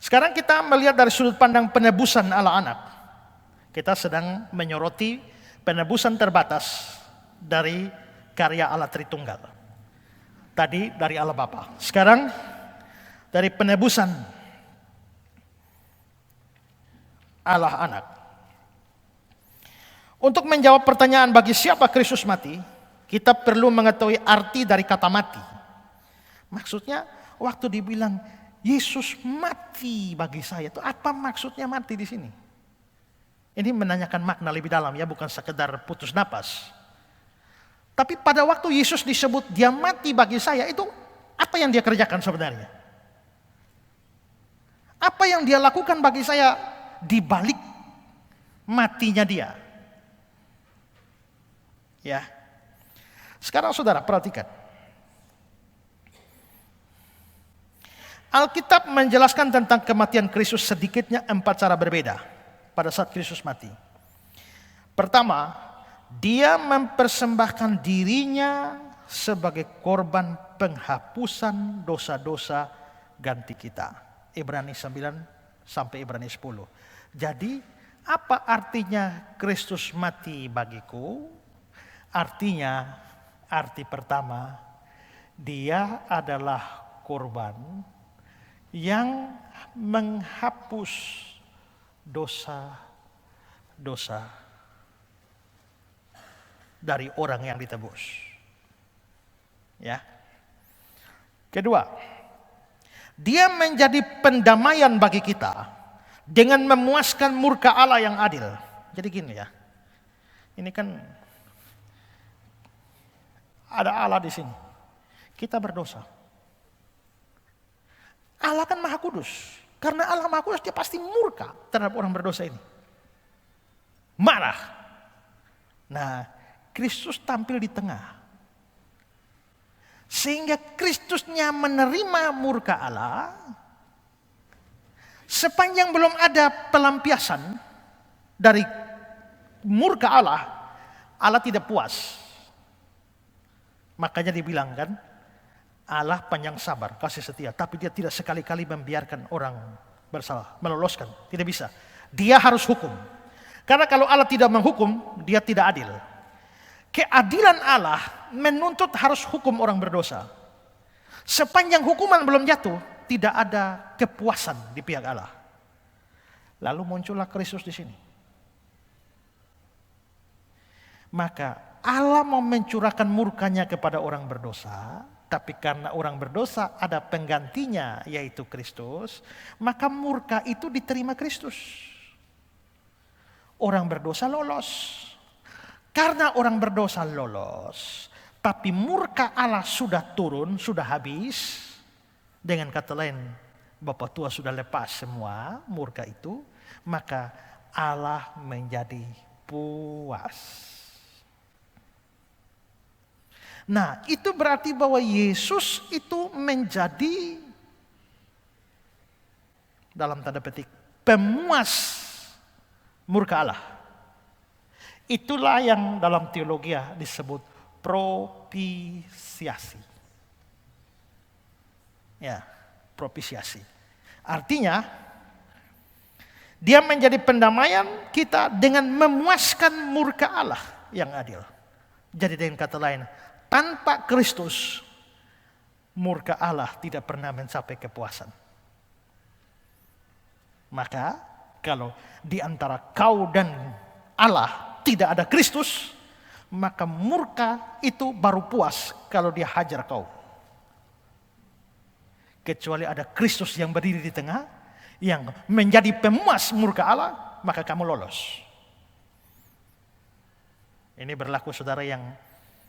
Sekarang kita melihat dari sudut pandang penebusan Allah anak. Kita sedang menyoroti penebusan terbatas dari karya Allah Tritunggal. Tadi dari Allah Bapa. Sekarang dari penebusan Allah anak. Untuk menjawab pertanyaan bagi siapa Kristus mati, kita perlu mengetahui arti dari kata mati. Maksudnya waktu dibilang Yesus mati bagi saya, itu apa maksudnya mati di sini? Ini menanyakan makna lebih dalam ya, bukan sekedar putus napas. Tapi pada waktu Yesus disebut dia mati bagi saya, itu apa yang dia kerjakan sebenarnya? Apa yang dia lakukan bagi saya di balik matinya dia? Ya. Sekarang saudara perhatikan. Alkitab menjelaskan tentang kematian Kristus sedikitnya 4 cara berbeda pada saat Kristus mati. Pertama, dia mempersembahkan dirinya sebagai korban penghapusan dosa-dosa ganti kita. Ibrani 9 sampai Ibrani 10. Jadi, apa artinya Kristus mati bagiku? Artinya, arti pertama, dia adalah korban yang menghapus dosa-dosa dari orang yang ditebus. Ya. Kedua, dia menjadi pendamaian bagi kita dengan memuaskan murka Allah yang adil. Jadi gini ya. Ini kan ada Allah di sini. Kita berdosa. Allah kan Maha Kudus. Karena Allah Maha Kudus, dia pasti murka terhadap orang berdosa ini. Marah. Nah, Kristus tampil di tengah. Sehingga Kristusnya menerima murka Allah. Sepanjang belum ada pelampiasan dari murka Allah, Allah tidak puas. Makanya dibilang kan, Allah panjang sabar, kasih setia. Tapi dia tidak sekali-kali membiarkan orang bersalah, meloloskan. Tidak bisa. Dia harus hukum. Karena kalau Allah tidak menghukum, dia tidak adil. Keadilan Allah menuntut harus hukum orang berdosa. Sepanjang hukuman belum jatuh, tidak ada kepuasan di pihak Allah. Lalu muncullah Kristus di sini. Maka Allah mau mencurahkan murkanya kepada orang berdosa, tapi karena orang berdosa ada penggantinya yaitu Kristus, maka murka itu diterima Kristus. Orang berdosa lolos. Karena orang berdosa lolos, tapi murka Allah sudah turun, sudah habis. Dengan kata lain, Bapa tua sudah lepas semua murka itu, maka Allah menjadi puas. Nah, itu berarti bahwa Yesus itu menjadi, dalam tanda petik, pemuas murka Allah. Itulah yang dalam teologi disebut propisiasi. Ya, propisiasi. Artinya, dia menjadi pendamaian kita dengan memuaskan murka Allah yang adil. Jadi dengan kata lain, tanpa Kristus, murka Allah tidak pernah mencapai kepuasan. Maka, kalau di antara kau dan Allah tidak ada Kristus, maka murka itu baru puas kalau dia hajar kau. Kecuali ada Kristus yang berdiri di tengah, yang menjadi pemuas murka Allah, maka kamu lolos. Ini berlaku saudara yang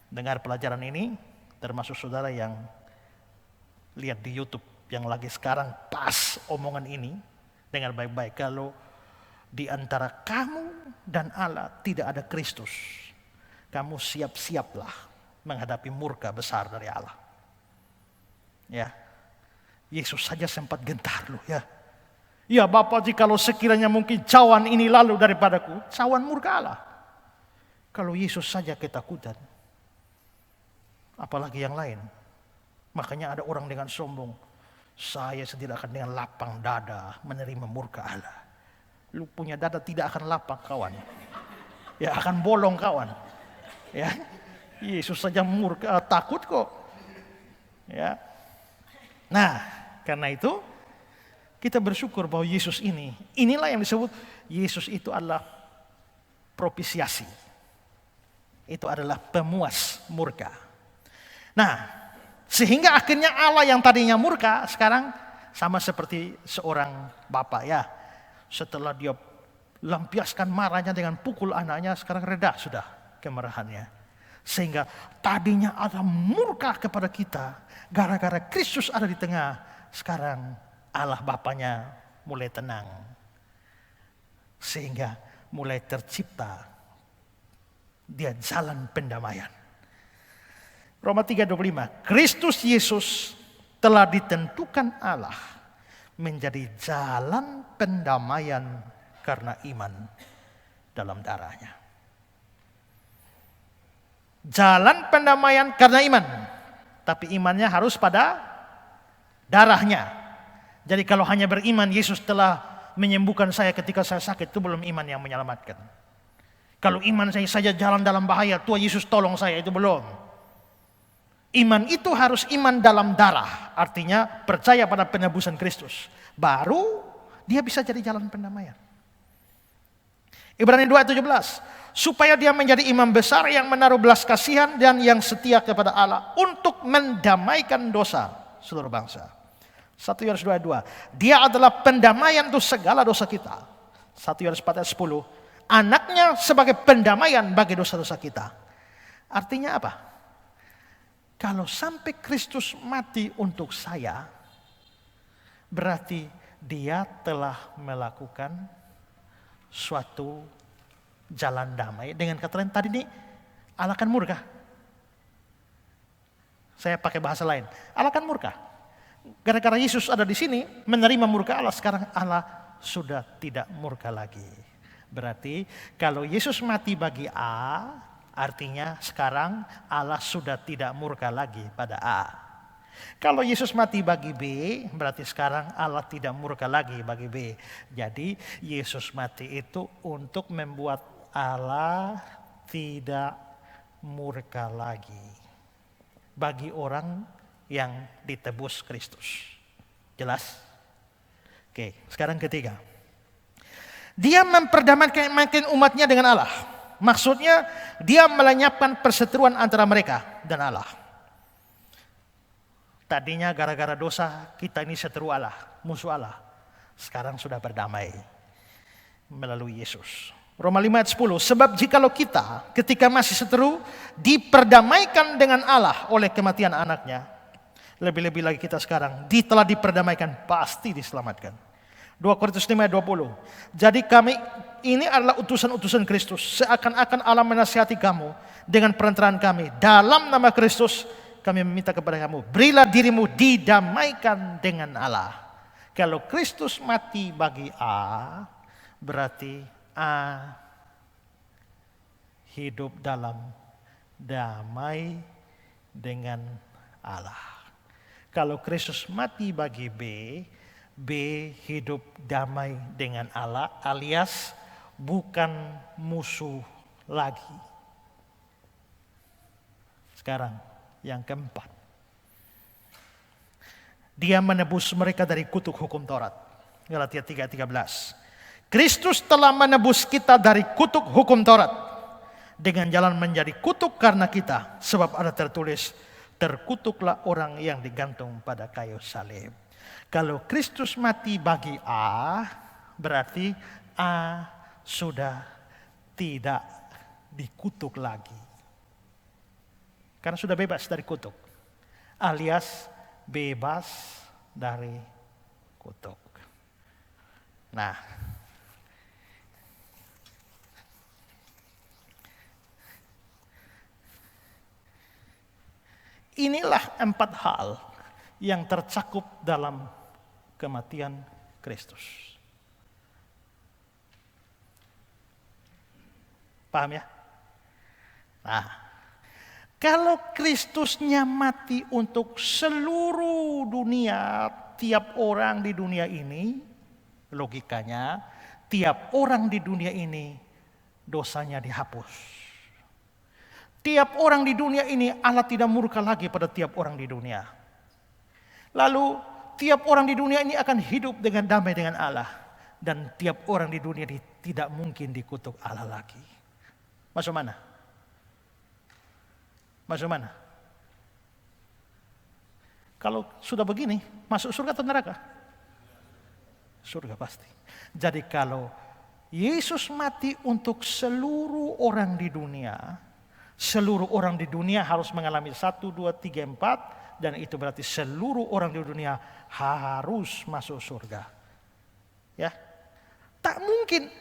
dengar pelajaran ini, termasuk saudara yang lihat di YouTube yang lagi sekarang pas omongan ini, dengar baik-baik. Kalau di antara kamu dan Allah tidak ada Kristus, kamu siap-siaplah menghadapi murka besar dari Allah. Ya, Yesus saja sempat gentar loh ya. Ya Bapak, jikalau sekiranya mungkin cawan ini lalu daripadaku, cawan murka Allah. Kalau Yesus saja ketakutan, apalagi yang lain. Makanya ada orang dengan sombong, Saya sendiri akan dengan lapang dada menerima murka Allah. Lu punya dada tidak akan lapang kawan. Ya akan bolong kawan. Ya, Yesus saja murka, takut kok. Ya. Nah, karena itu kita bersyukur bahwa Yesus inilah yang disebut Yesus itu adalah propisiasi. Itu adalah pemuas murka. Nah, sehingga akhirnya Allah yang tadinya murka sekarang sama seperti seorang bapak ya. Setelah dia lampiaskan marahnya dengan pukul anaknya, sekarang reda sudah kemarahannya. Sehingga tadinya ada murka kepada kita, gara-gara Kristus ada di tengah, sekarang Allah Bapanya mulai tenang. Sehingga mulai tercipta dia jalan pendamaian. Roma 3:25, Kristus Yesus telah ditentukan Allah menjadi jalan pendamaian karena iman dalam darahnya. Jalan pendamaian karena iman. Tapi imannya harus pada darahnya. Jadi kalau hanya beriman Yesus telah menyembuhkan saya ketika saya sakit, itu belum iman yang menyelamatkan. Kalau iman saya saja jalan dalam bahaya, Tuhan Yesus tolong saya, itu belum. Iman itu harus iman dalam darah. Artinya percaya pada penebusan Kristus. Baru dia bisa jadi jalan pendamaian. Ibrani 2:17. Supaya dia menjadi imam besar yang menaruh belas kasihan dan yang setia kepada Allah untuk mendamaikan dosa seluruh bangsa. 1 Yohanes 2:2. Dia adalah pendamaian untuk segala dosa kita. 1 Yohanes 4:10. Anaknya sebagai pendamaian bagi dosa-dosa kita. Artinya apa? Kalau sampai Kristus mati untuk saya, berarti dia telah melakukan suatu jalan damai. Dengan kata lain tadi nih, Allah kan murka. Saya pakai bahasa lain. Allah kan murka. Gara-gara Yesus ada di sini, menerima murka Allah, sekarang Allah sudah tidak murka lagi. Berarti kalau Yesus mati bagi A, artinya sekarang Allah sudah tidak murka lagi pada A. Kalau Yesus mati bagi B, berarti sekarang Allah tidak murka lagi bagi B. Jadi Yesus mati itu untuk membuat Allah tidak murka lagi bagi orang yang ditebus Kristus. Jelas? Oke, sekarang ketiga. Dia memperdamaikan umatnya dengan Allah. Maksudnya dia melenyapkan perseteruan antara mereka dan Allah. Tadinya gara-gara dosa kita ini seteru Allah, musuh Allah. Sekarang sudah berdamai melalui Yesus. Roma 5:10. Sebab jikalau kita ketika masih seteru diperdamaikan dengan Allah oleh kematian anaknya, lebih-lebih lagi kita sekarang telah diperdamaikan, pasti diselamatkan. 2 Korintus 5:20. Jadi kami ini adalah utusan-utusan Kristus. Seakan-akan Allah menasihati kamu dengan perantaraan kami. Dalam nama Kristus kami meminta kepada kamu, berilah dirimu didamaikan dengan Allah. Kalau Kristus mati bagi A, berarti A hidup dalam damai dengan Allah. Kalau Kristus mati bagi B, B hidup damai dengan Allah, alias bukan musuh lagi. Sekarang yang keempat. Dia menebus mereka dari kutuk hukum Taurat. Galatia 3:13. Kristus telah menebus kita dari kutuk hukum Taurat dengan jalan menjadi kutuk karena kita, sebab ada tertulis, terkutuklah orang yang digantung pada kayu salib. Kalau Kristus mati bagi A, berarti A sudah tidak dikutuk lagi. Karena sudah bebas dari kutuk. Alias bebas dari kutuk. Nah, inilah 4 hal yang tercakup dalam kematian Kristus. Paham ya? Nah, kalau Kristusnya mati untuk seluruh dunia tiap orang di dunia ini, logikanya, tiap orang di dunia ini dosanya dihapus. Tiap orang di dunia ini Allah tidak murka lagi pada tiap orang di dunia. Lalu tiap orang di dunia ini akan hidup dengan damai dengan Allah. Dan tiap orang di dunia ini tidak mungkin dikutuk Allah lagi. Masuk mana? Masuk mana? Kalau sudah begini, masuk surga atau neraka? Surga pasti. Jadi kalau Yesus mati untuk seluruh orang di dunia, seluruh orang di dunia harus mengalami 1, 2, 3, 4, dan itu berarti seluruh orang di dunia harus masuk surga. Ya, tak mungkin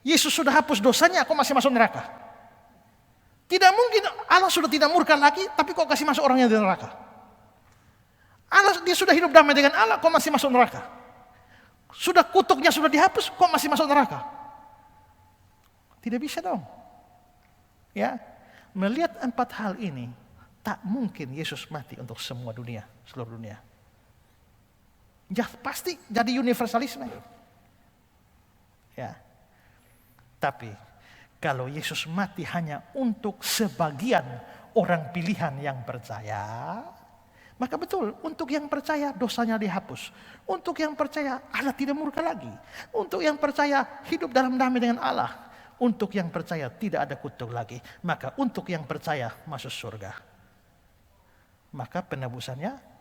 Yesus sudah hapus dosanya, kok masih masuk neraka? Tidak mungkin Allah sudah tidak murka lagi, tapi kok kasih masuk orangnya di neraka? Allah dia sudah hidup damai dengan Allah, kok masih masuk neraka? Sudah kutuknya sudah dihapus, kok masih masuk neraka? Tidak bisa dong. Ya, melihat 4 hal ini, tak mungkin Yesus mati untuk semua dunia, seluruh dunia. Ya pasti jadi universalisme. Ya. Tapi kalau Yesus mati hanya untuk sebagian orang pilihan yang percaya, maka betul, untuk yang percaya dosanya dihapus. Untuk yang percaya Allah tidak murka lagi. Untuk yang percaya hidup dalam damai dengan Allah. Untuk yang percaya tidak ada kutuk lagi. Maka untuk yang percaya masuk surga. Maka penebusannya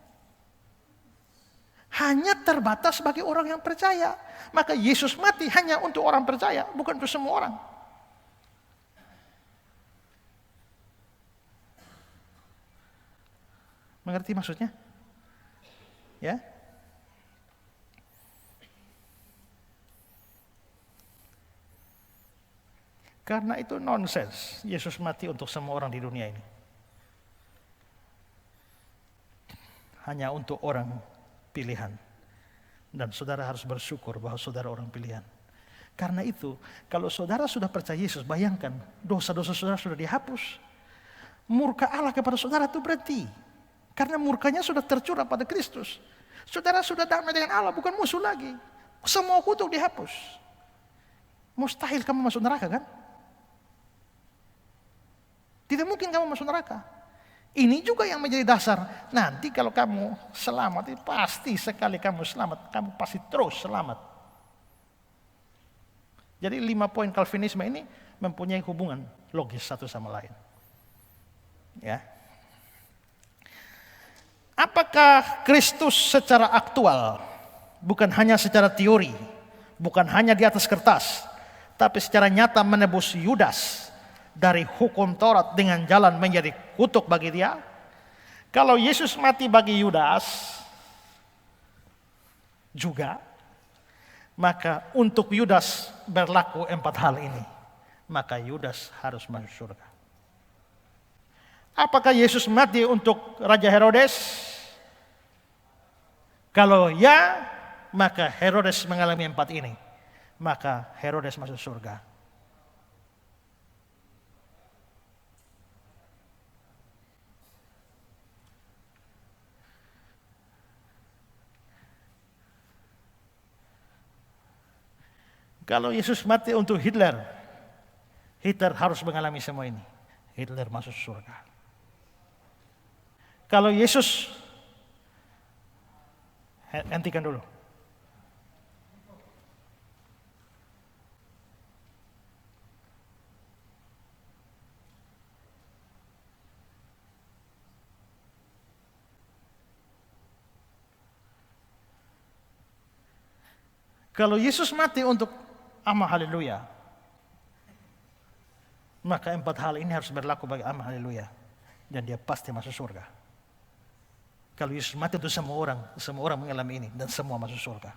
hanya terbatas bagi orang yang percaya. Maka Yesus mati hanya untuk orang percaya, bukan untuk semua orang. Mengerti maksudnya? Ya. Karena itu nonsens Yesus mati untuk semua orang di dunia ini. Hanya untuk orang pilihan. Dan saudara harus bersyukur bahwa saudara orang pilihan. Karena itu, kalau saudara sudah percaya Yesus, bayangkan dosa-dosa saudara sudah dihapus. Murka Allah kepada saudara itu berhenti. Karena murkanya sudah tercurah pada Kristus. Saudara sudah damai dengan Allah, bukan musuh lagi. Semua kutuk dihapus. Mustahil kamu masuk neraka kan? Tidak mungkin kamu masuk neraka. Ini juga yang menjadi dasar. Nanti kalau kamu selamat, pasti sekali kamu selamat, kamu pasti terus selamat. Jadi 5 poin Calvinisme ini mempunyai hubungan logis satu sama lain. Ya. Apakah Kristus secara aktual, bukan hanya secara teori, bukan hanya di atas kertas, tapi secara nyata menebus Yudas dari hukum Taurat dengan jalan menjadi kutuk bagi dia? Kalau Yesus mati bagi Yudas juga, maka untuk Yudas berlaku 4 hal ini. Maka Yudas harus masuk surga. Apakah Yesus mati untuk Raja Herodes? Kalau ya, maka Herodes mengalami 4 ini. Maka Herodes masuk surga. Kalau Yesus mati untuk Hitler, Hitler harus mengalami semua ini. Hitler masuk surga. Kalau Yesus, hentikan dulu. Kalau Yesus mati untuk Amma haleluya, maka 4 hal ini harus berlaku bagi Amma haleluya. Dan dia pasti masuk surga. Kalau Yesus mati untuk semua orang mengalami ini dan semua masuk surga.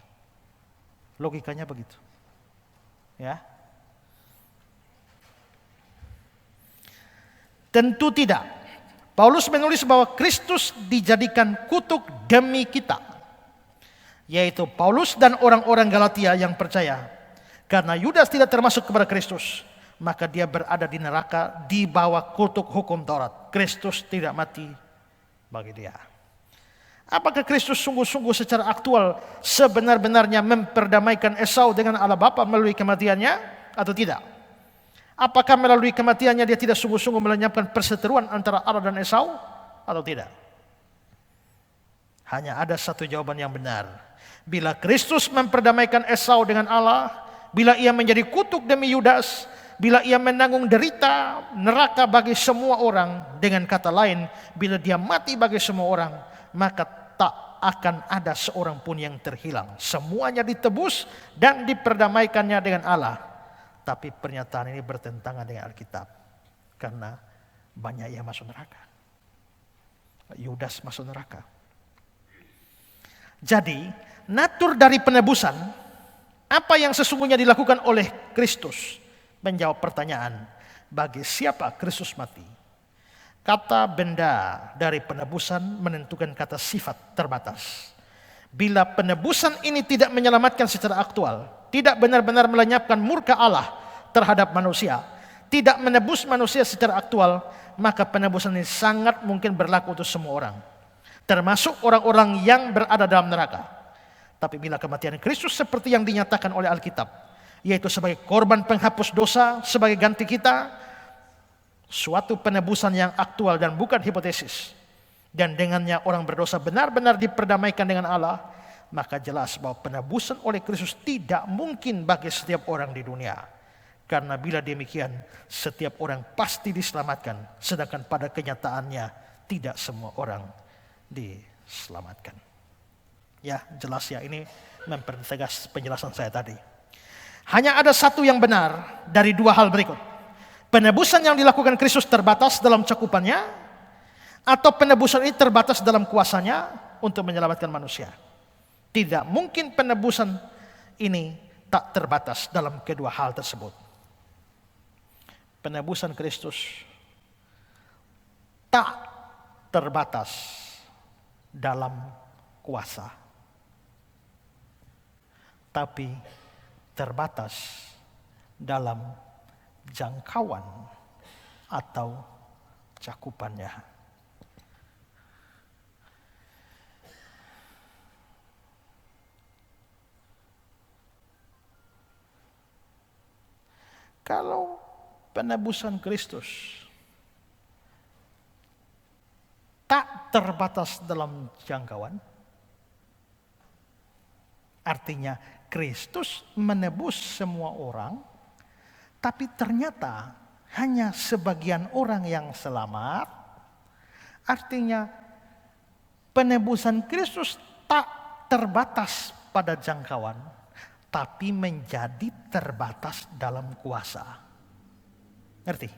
Logikanya begitu. Ya. Tentu tidak. Paulus menulis bahwa Kristus dijadikan kutuk demi kita. Yaitu Paulus dan orang-orang Galatia yang percaya. Karena Yudas tidak termasuk kepada Kristus, maka dia berada di neraka di bawah kutuk hukum Taurat. Kristus tidak mati bagi dia. Apakah Kristus sungguh-sungguh secara aktual sebenar-benarnya memperdamaikan Esau dengan Allah Bapa melalui kematiannya atau tidak? Apakah melalui kematiannya dia tidak sungguh-sungguh melenyapkan perseteruan antara Allah dan Esau atau tidak? Hanya ada satu jawaban yang benar. Bila Kristus memperdamaikan Esau dengan Allah, bila ia menjadi kutuk demi Yudas, bila ia menanggung derita neraka bagi semua orang, dengan kata lain, bila dia mati bagi semua orang, maka tak akan ada seorang pun yang terhilang. Semuanya ditebus dan diperdamaikannya dengan Allah. Tapi pernyataan ini bertentangan dengan Alkitab. Karena banyak yang masuk neraka. Yudas masuk neraka. Jadi, natur dari penebusan, apa yang sesungguhnya dilakukan oleh Kristus, menjawab pertanyaan, bagi siapa Kristus mati? Kata benda dari penebusan menentukan kata sifat terbatas. Bila penebusan ini tidak menyelamatkan secara aktual, tidak benar-benar melenyapkan murka Allah terhadap manusia, tidak menebus manusia secara aktual, maka penebusan ini sangat mungkin berlaku untuk semua orang, termasuk orang-orang yang berada dalam neraka. Tapi bila kematian Kristus seperti yang dinyatakan oleh Alkitab, yaitu sebagai korban penghapus dosa, sebagai ganti kita, suatu penebusan yang aktual dan bukan hipotesis, dan dengannya orang berdosa benar-benar diperdamaikan dengan Allah, maka jelas bahwa penebusan oleh Kristus tidak mungkin bagi setiap orang di dunia. Karena bila demikian, setiap orang pasti diselamatkan, sedangkan pada kenyataannya tidak semua orang diselamatkan. Ya, jelas ya, ini mempertegas penjelasan saya tadi. Hanya ada satu yang benar dari dua hal berikut. Penebusan yang dilakukan Kristus terbatas dalam cakupannya, atau penebusan ini terbatas dalam kuasanya untuk menyelamatkan manusia. Tidak mungkin penebusan ini tak terbatas dalam kedua hal tersebut. Penebusan Kristus tak terbatas dalam kuasa, tapi terbatas dalam jangkauan atau cakupannya. Kalau penebusan Kristus tak terbatas dalam jangkauan, artinya Kristus menebus semua orang, tapi ternyata hanya sebagian orang yang selamat. Artinya penebusan Kristus tak terbatas pada jangkauan, tapi menjadi terbatas dalam kuasa. Ngerti?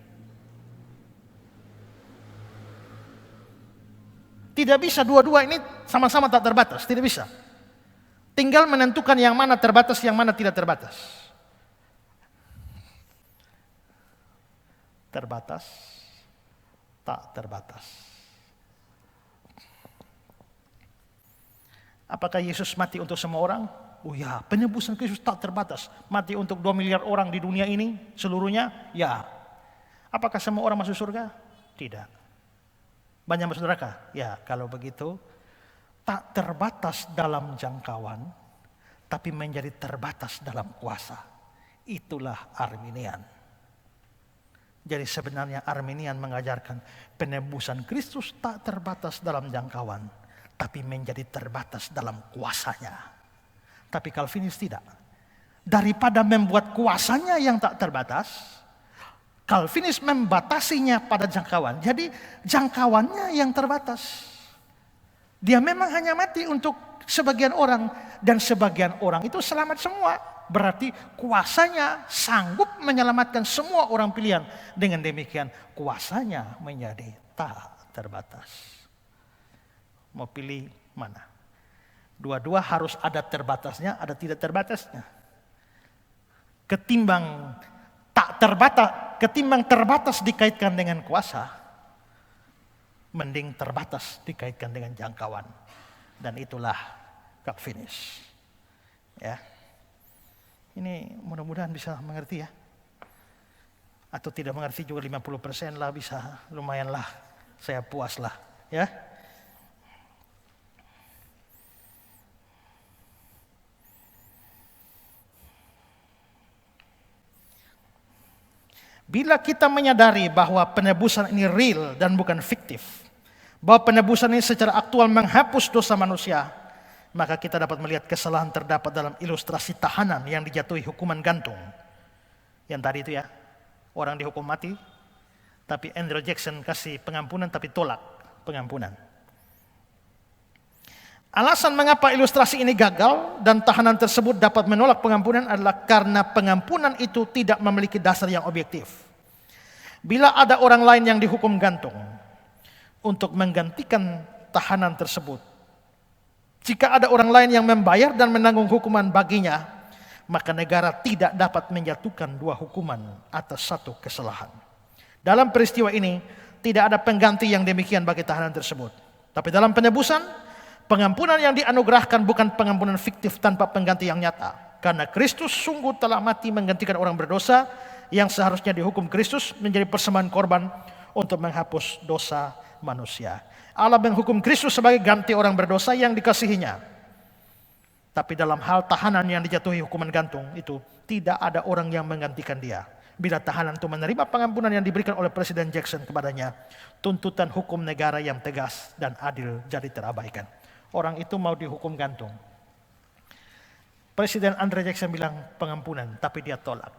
Tidak bisa dua-dua ini sama-sama tak terbatas, tidak bisa. Tinggal menentukan yang mana terbatas, yang mana tidak terbatas. Terbatas, tak terbatas. Apakah Yesus mati untuk semua orang? Oh ya, penebusan Kristus tak terbatas. Mati untuk 2 miliar orang di dunia ini seluruhnya? Ya. Apakah semua orang masuk surga? Tidak. Banyak masuk neraka? Ya, kalau begitu tak terbatas dalam jangkauan, tapi menjadi terbatas dalam kuasa. Itulah Arminian. Jadi sebenarnya Arminian mengajarkan penebusan Kristus tak terbatas dalam jangkauan, tapi menjadi terbatas dalam kuasanya. Tapi Calvinis tidak. Daripada membuat kuasanya yang tak terbatas, Calvinis membatasinya pada jangkauan. Jadi jangkauannya yang terbatas. Dia memang hanya mati untuk sebagian orang, dan sebagian orang itu selamat semua. Berarti kuasanya sanggup menyelamatkan semua orang pilihan. Dengan demikian kuasanya menjadi tak terbatas. Mau pilih mana? Dua-dua harus ada terbatasnya, ada tidak terbatasnya. Ketimbang terbatas dikaitkan dengan kuasa, mending terbatas dikaitkan dengan jangkauan. Dan itulah Calvinis. Ya. Ini mudah-mudahan bisa mengerti ya. Atau tidak mengerti juga 50% lah, bisa lumayan lah. Saya puas lah. Ya. Bila kita menyadari bahwa penebusan ini real dan bukan fiktif, bahwa penebusan ini secara aktual menghapus dosa manusia, maka kita dapat melihat kesalahan terdapat dalam ilustrasi tahanan yang dijatuhi hukuman gantung. Yang tadi itu ya, orang dihukum mati, tapi Andrew Jackson kasih pengampunan tapi tolak pengampunan. Alasan mengapa ilustrasi ini gagal dan tahanan tersebut dapat menolak pengampunan adalah karena pengampunan itu tidak memiliki dasar yang objektif. Bila ada orang lain yang dihukum gantung untuk menggantikan tahanan tersebut, jika ada orang lain yang membayar dan menanggung hukuman baginya, maka negara tidak dapat menjatuhkan dua hukuman atas satu kesalahan. Dalam peristiwa ini, tidak ada pengganti yang demikian bagi tahanan tersebut. Tapi dalam penebusan, pengampunan yang dianugerahkan bukan pengampunan fiktif tanpa pengganti yang nyata. Karena Kristus sungguh telah mati menggantikan orang berdosa yang seharusnya dihukum Kristus menjadi persembahan korban untuk menghapus dosa manusia. Allah menghukum Kristus sebagai ganti orang berdosa yang dikasihinya. Tapi dalam hal tahanan yang dijatuhi hukuman gantung itu tidak ada orang yang menggantikan dia. Bila tahanan itu menerima pengampunan yang diberikan oleh Presiden Jackson kepadanya, tuntutan hukum negara yang tegas dan adil jadi terabaikan. Orang itu mau dihukum gantung. Presiden Andrew Jackson bilang pengampunan, tapi dia tolak.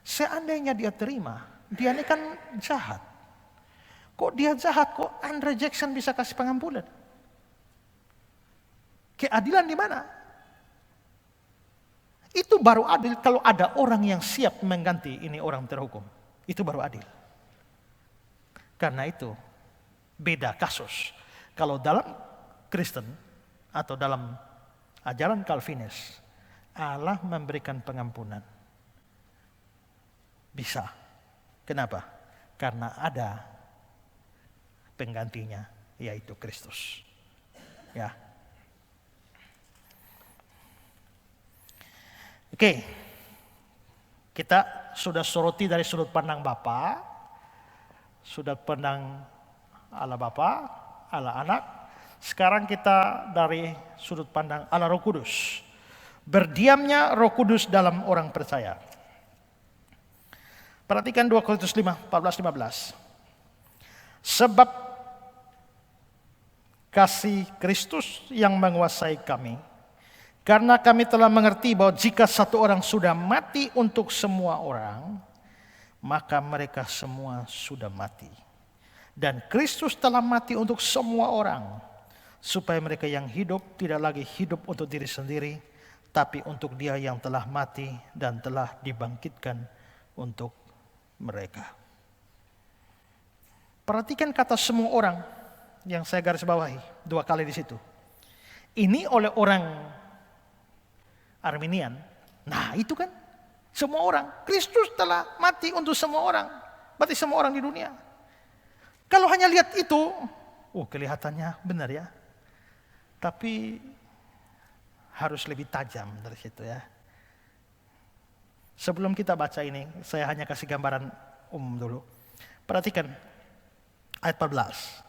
Seandainya dia terima, dia ini kan jahat. Kok dia jahat, kok Andrew Jackson bisa kasih pengampunan? Keadilan di mana? Itu baru adil kalau ada orang yang siap mengganti ini orang terhukum. Itu baru adil. Karena itu beda kasus. Kalau dalam Kristen atau dalam ajaran Calvinis, Allah memberikan pengampunan. Bisa. Kenapa? Karena ada penggantinya, yaitu Kristus. Ya. Oke, kita sudah soroti dari sudut pandang Bapa, sudut pandang Allah Bapa, Allah Anak. Sekarang kita dari sudut pandang Allah Roh Kudus. Berdiamnya Roh Kudus dalam orang percaya. Perhatikan 2 Korintus 5, 14-15. Sebab kasih Kristus yang menguasai kami, karena kami telah mengerti bahwa jika satu orang sudah mati untuk semua orang, maka mereka semua sudah mati. Dan Kristus telah mati untuk semua orang, supaya mereka yang hidup tidak lagi hidup untuk diri sendiri, tapi untuk Dia yang telah mati dan telah dibangkitkan untuk mereka. Perhatikan kata semua orang yang saya garis bawahi 2 kali di situ. Ini oleh orang Arminian. Nah itu kan semua orang. Kristus telah mati untuk semua orang. Berarti semua orang di dunia. Kalau hanya lihat itu, kelihatannya benar ya. Tapi harus lebih tajam dari situ ya. Sebelum kita baca ini, saya hanya kasih gambaran umum dulu. Perhatikan ayat 14.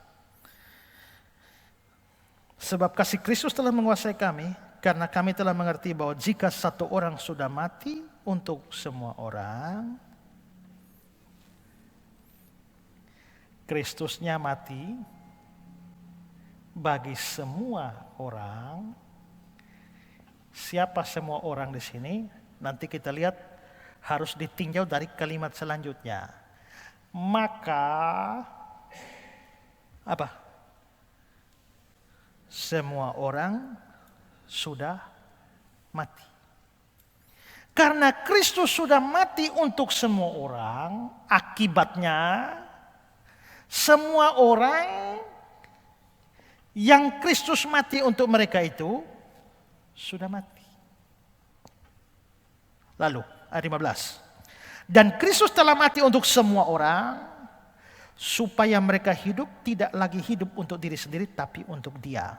Sebab kasih Kristus telah menguasai kami, karena kami telah mengerti bahwa jika satu orang sudah mati untuk semua orang, Kristusnya mati bagi semua orang. Siapa semua orang di sini? Nanti kita lihat harus ditinjau dari kalimat selanjutnya. Maka apa? Semua orang sudah mati. Karena Kristus sudah mati untuk semua orang, akibatnya semua orang yang Kristus mati untuk mereka itu sudah mati. Lalu ayat 15. Dan Kristus telah mati untuk semua orang, supaya mereka hidup tidak lagi hidup untuk diri sendiri, tapi untuk Dia.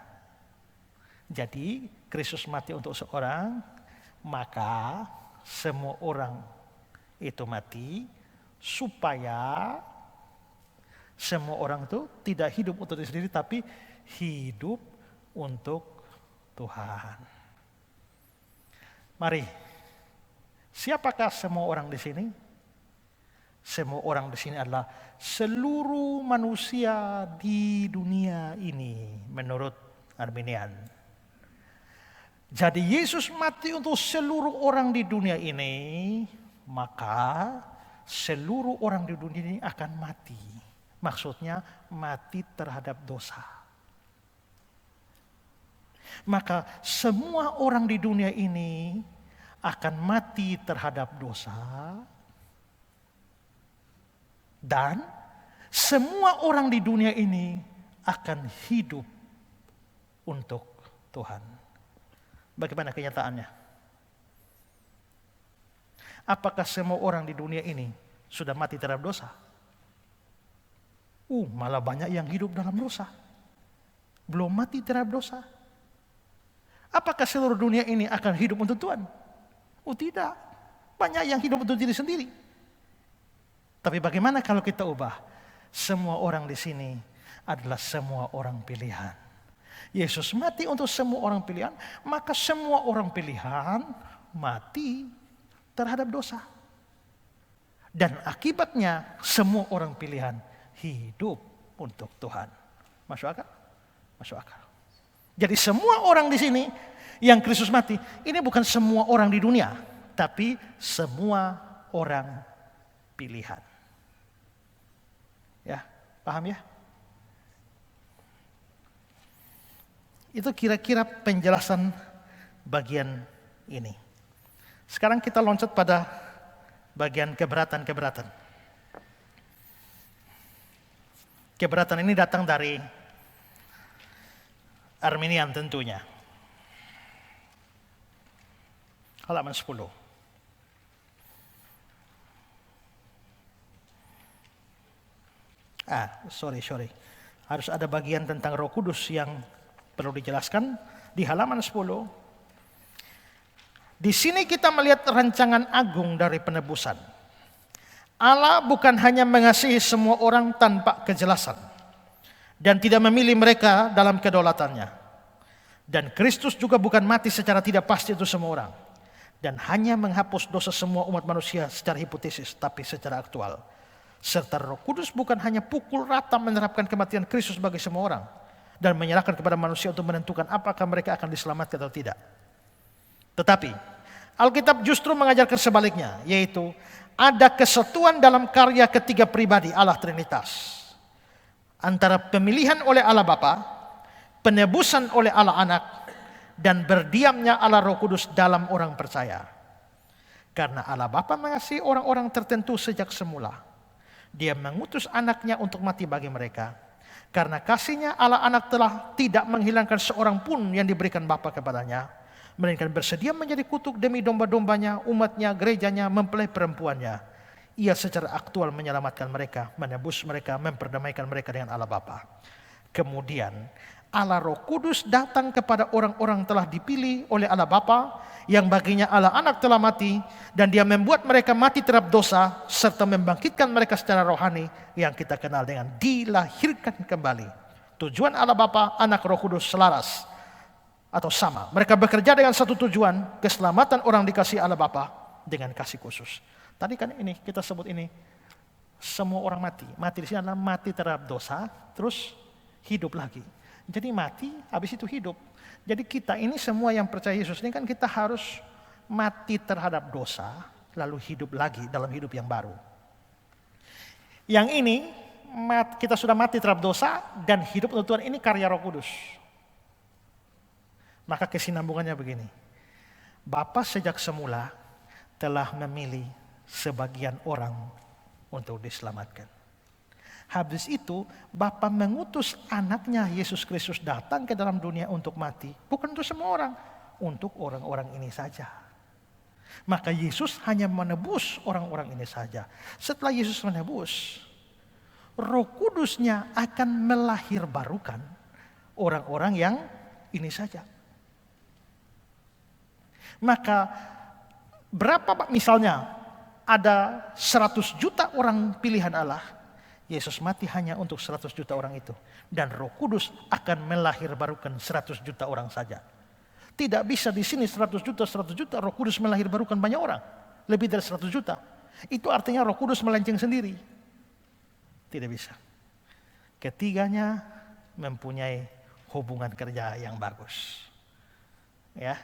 Jadi Kristus mati untuk seorang, maka semua orang itu mati supaya semua orang itu tidak hidup untuk diri sendiri, tapi hidup untuk Tuhan. Mari, siapakah semua orang di sini? Semua orang di sini adalah seluruh manusia di dunia ini menurut Arminian. Jadi Yesus mati untuk seluruh orang di dunia ini, maka seluruh orang di dunia ini akan mati. Maksudnya mati terhadap dosa. Maka semua orang di dunia ini akan mati terhadap dosa. Dan semua orang di dunia ini akan hidup untuk Tuhan. Bagaimana kenyataannya? Apakah semua orang di dunia ini sudah mati terhadap dosa? Malah banyak yang hidup dalam dosa. Belum mati terhadap dosa. Apakah seluruh dunia ini akan hidup untuk Tuhan? Tidak. Banyak yang hidup untuk diri sendiri. Tapi bagaimana kalau kita ubah? Semua orang di sini adalah semua orang pilihan. Yesus mati untuk semua orang pilihan, maka semua orang pilihan mati terhadap dosa. Dan akibatnya semua orang pilihan hidup untuk Tuhan. Masuk akal? Masuk akal. Jadi semua orang di sini yang Kristus mati, ini bukan semua orang di dunia, tapi semua orang pilihan. Ya, paham ya? Itu kira-kira penjelasan bagian ini. Sekarang kita loncat pada bagian keberatan-keberatan. Keberatan ini datang dari Arminian tentunya. Halaman 10. Sorry. Harus ada bagian tentang Roh Kudus yang perlu dijelaskan di halaman 10. Di sini kita melihat rancangan agung dari penebusan. Allah bukan hanya mengasihi semua orang tanpa kejelasan dan tidak memilih mereka dalam kedaulatannya. Dan Kristus juga bukan mati secara tidak pasti untuk semua orang dan hanya menghapus dosa semua umat manusia secara hipotesis tapi secara aktual. Serta Roh Kudus bukan hanya pukul rata menerapkan kematian Kristus bagi semua orang dan menyerahkan kepada manusia untuk menentukan apakah mereka akan diselamatkan atau tidak. Tetapi Alkitab justru mengajarkan sebaliknya, yaitu ada kesatuan dalam karya ketiga pribadi Allah Trinitas. Antara pemilihan oleh Allah Bapa, penebusan oleh Allah Anak, dan berdiamnya Allah Roh Kudus dalam orang percaya. Karena Allah Bapa mengasihi orang-orang tertentu sejak semula. Dia mengutus anaknya untuk mati bagi mereka. Karena kasihnya Allah Anak telah tidak menghilangkan seorang pun yang diberikan Bapa kepadanya, melainkan bersedia menjadi kutuk demi domba-dombanya, umatnya, gerejanya, mempelai perempuannya. Ia secara aktual menyelamatkan mereka, menebus mereka, memperdamaikan mereka dengan Allah Bapa. Kemudian Allah Roh Kudus datang kepada orang-orang telah dipilih oleh Allah Bapa, yang baginya Allah Anak telah mati, dan Dia membuat mereka mati terhadap dosa, serta membangkitkan mereka secara rohani yang kita kenal dengan dilahirkan kembali. Tujuan Allah Bapa, Anak, Roh Kudus selaras atau sama. Mereka bekerja dengan satu tujuan, keselamatan orang dikasihi Allah Bapa dengan kasih khusus. Tadi kan ini kita sebut ini semua orang mati. Mati di sini adalah mati terhadap dosa, terus hidup lagi. Jadi mati, habis itu hidup. Jadi kita ini semua yang percaya Yesus ini kan kita harus mati terhadap dosa, lalu hidup lagi dalam hidup yang baru. Yang ini kita sudah mati terhadap dosa dan hidup untuk Tuhan, ini karya Roh Kudus. Maka kesinambungannya begini. Bapa sejak semula telah memilih sebagian orang untuk diselamatkan. Habis itu Bapa mengutus anaknya Yesus Kristus datang ke dalam dunia untuk mati. Bukan untuk semua orang, untuk orang-orang ini saja. Maka Yesus hanya menebus orang-orang ini saja. Setelah Yesus menebus, Roh Kudusnya akan melahirbarukan orang-orang yang ini saja. Maka berapa misalnya ada 100 juta orang pilihan Allah, Yesus mati hanya untuk 100 juta orang itu. Dan Roh Kudus akan melahirbarukan 100 juta orang saja. Tidak bisa di sini 100 juta, Roh Kudus melahirbarukan banyak orang. Lebih dari 100 juta. Itu artinya Roh Kudus melenceng sendiri. Tidak bisa. Ketiganya mempunyai hubungan kerja yang bagus. Ya.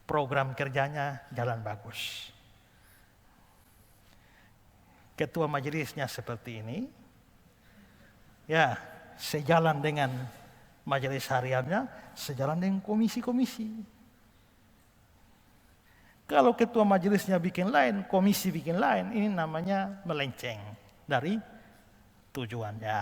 Program kerjanya jalan bagus. Ketua majelisnya seperti ini. Ya, sejalan dengan majelis hariannya, sejalan dengan komisi-komisi. Kalau ketua majelisnya bikin lain, komisi bikin lain, ini namanya melenceng dari tujuannya.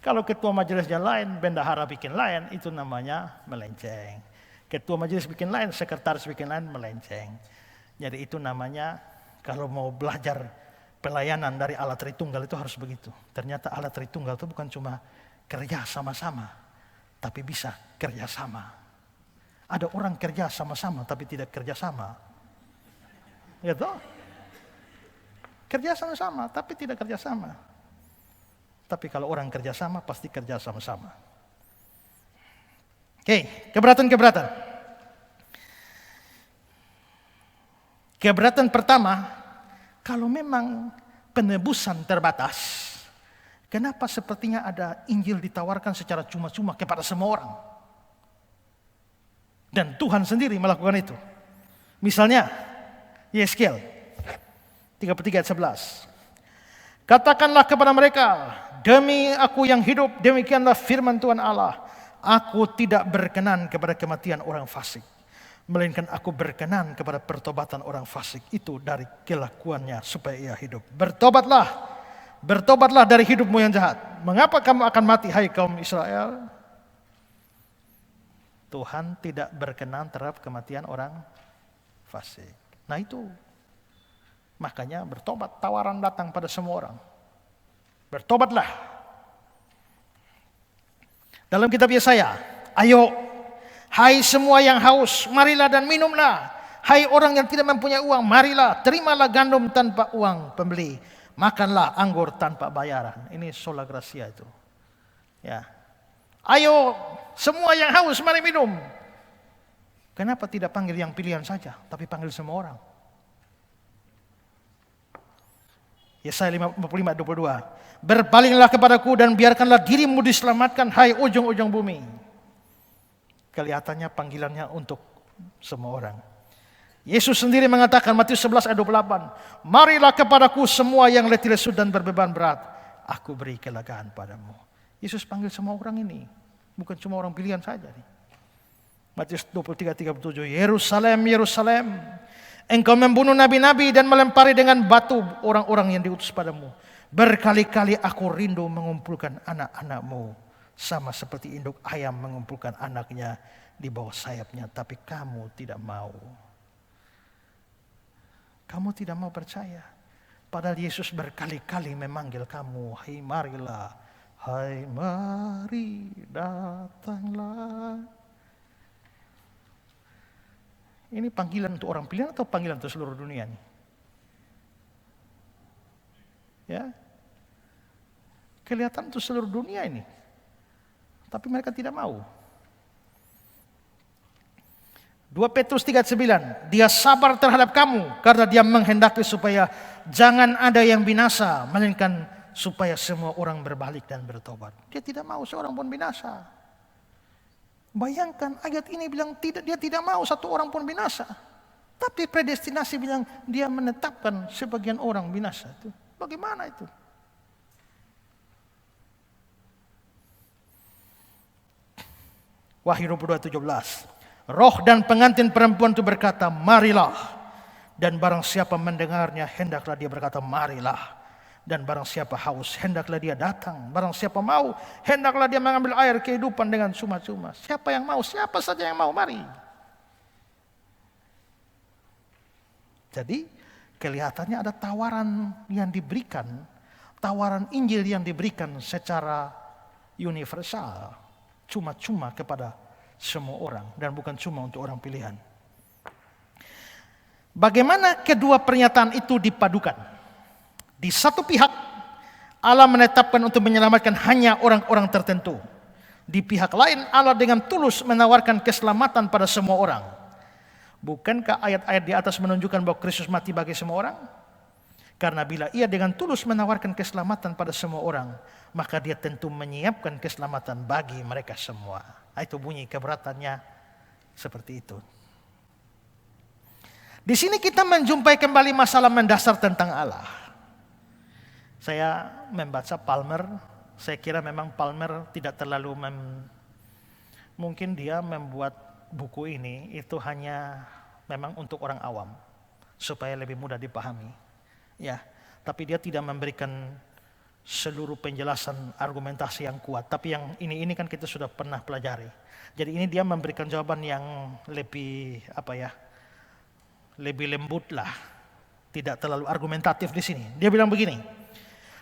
Kalau ketua majelisnya lain, bendahara bikin lain, itu namanya melenceng. Ketua majelis bikin lain, sekretaris bikin lain, melenceng. Jadi itu namanya kalau mau belajar pelayanan dari alat Tritunggal itu harus begitu. Ternyata alat Tritunggal itu bukan cuma kerja sama-sama, tapi bisa kerja sama. Ada orang kerja sama-sama tapi tidak kerja sama. Ya toh? Kerja sama-sama tapi tidak kerja sama. Tapi kalau orang kerja sama pasti kerja sama-sama. Oke, keberatan-keberatan. Keberatan pertama, kalau memang penebusan terbatas, kenapa sepertinya ada Injil ditawarkan secara cuma-cuma kepada semua orang? Dan Tuhan sendiri melakukan itu. Misalnya, Yeskiel 33 ayat 11. Katakanlah kepada mereka, demi aku yang hidup, demikianlah firman Tuhan Allah. Aku tidak berkenan kepada kematian orang fasik, melainkan aku berkenan kepada pertobatan orang fasik itu dari kelakuannya supaya ia hidup. Bertobatlah dari hidupmu yang jahat. Mengapa kamu akan mati, hai kaum Israel? Tuhan tidak berkenan terhadap kematian orang fasik. Nah itu, makanya bertobat, tawaran datang pada semua orang. Bertobatlah. Dalam kitab Yesaya, ayo, hai semua yang haus, marilah dan minumlah. Hai orang yang tidak mempunyai uang, marilah, terimalah gandum tanpa uang pembeli. Makanlah anggur tanpa bayaran. Ini sola gracia itu. Ya. Ayo, semua yang haus, mari minum. Kenapa tidak panggil yang pilihan saja, tapi panggil semua orang? Yesaya 55:22. Berpalinglah kepadaku dan biarkanlah dirimu diselamatkan, hai ujung-ujung bumi. Kelihatannya panggilannya untuk semua orang. Yesus sendiri mengatakan, Matius 11 ayat 28. Marilah kepadaku semua yang letih lesu dan berbeban berat, aku beri kelegaan padamu. Yesus panggil semua orang ini, bukan cuma orang pilihan saja. Matius 23:37. Yerusalem, Yerusalem, engkau membunuh nabi-nabi dan melempari dengan batu orang-orang yang diutus padamu. Berkali-kali aku rindu mengumpulkan anak-anakmu, sama seperti induk ayam mengumpulkan anaknya di bawah sayapnya, tapi kamu tidak mau. Kamu tidak mau percaya. Padahal Yesus berkali-kali memanggil kamu, hai marilah, hai mari datanglah. Ini panggilan untuk orang pilihan atau panggilan untuk seluruh dunia nih? Ya, kelihatan untuk seluruh dunia ini, tapi mereka tidak mau. 2 Petrus 3:9, dia sabar terhadap kamu karena dia menghendaki supaya jangan ada yang binasa, melainkan supaya semua orang berbalik dan bertobat. Dia tidak mau seorang pun binasa. Bayangkan ayat ini bilang dia tidak mau satu orang pun binasa. Tapi predestinasi bilang dia menetapkan sebagian orang binasa. Itu bagaimana itu? Wahyu 22:17. Roh dan pengantin perempuan itu berkata, marilah. Dan barang siapa mendengarnya, hendaklah dia berkata, marilah. Dan barang siapa haus, hendaklah dia datang. Barang siapa mau, hendaklah dia mengambil air kehidupan dengan cuma-cuma. Siapa yang mau? Siapa saja yang mau, mari. Jadi, kelihatannya ada tawaran yang diberikan. Tawaran Injil yang diberikan secara universal. Cuma-cuma kepada semua orang. Dan bukan cuma untuk orang pilihan. Bagaimana kedua pernyataan itu dipadukan? Di satu pihak, Allah menetapkan untuk menyelamatkan hanya orang-orang tertentu. Di pihak lain, Allah dengan tulus menawarkan keselamatan pada semua orang. Bukankah ayat-ayat di atas menunjukkan bahwa Kristus mati bagi semua orang? Karena bila ia dengan tulus menawarkan keselamatan pada semua orang, maka dia tentu menyiapkan keselamatan bagi mereka semua. Itu bunyi keberatannya seperti itu. Di sini kita menjumpai kembali masalah mendasar tentang Allah. Saya membaca Palmer, saya kira memang Palmer tidak terlalu mungkin dia membuat buku ini itu hanya memang untuk orang awam supaya lebih mudah dipahami. Ya, tapi dia tidak memberikan seluruh penjelasan argumentasi yang kuat. Tapi yang ini kan kita sudah pernah pelajari. Jadi ini dia memberikan jawaban yang lebih lebih lembut lah, tidak terlalu argumentatif di sini. Dia bilang begini,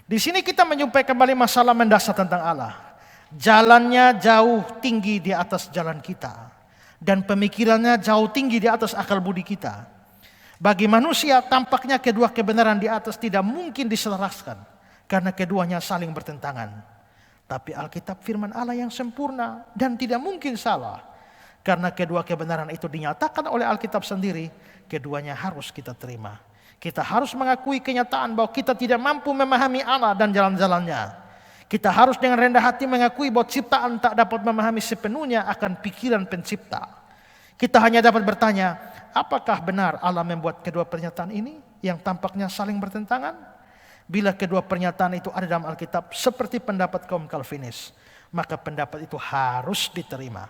di sini kita menjumpai kembali masalah mendasar tentang Allah. Jalannya jauh tinggi di atas jalan kita, dan pemikirannya jauh tinggi di atas akal budi kita. Bagi manusia tampaknya kedua kebenaran di atas tidak mungkin diselaraskan karena keduanya saling bertentangan. Tapi Alkitab firman Allah yang sempurna dan tidak mungkin salah. Karena kedua kebenaran itu dinyatakan oleh Alkitab sendiri, keduanya harus kita terima. Kita harus mengakui kenyataan bahwa kita tidak mampu memahami Allah dan jalan-jalannya. Kita harus dengan rendah hati mengakui bahwa ciptaan tak dapat memahami sepenuhnya akan pikiran pencipta. Kita hanya dapat bertanya, apakah benar Allah membuat kedua pernyataan ini yang tampaknya saling bertentangan? Bila kedua pernyataan itu ada dalam Alkitab seperti pendapat kaum Calvinis, maka pendapat itu harus diterima.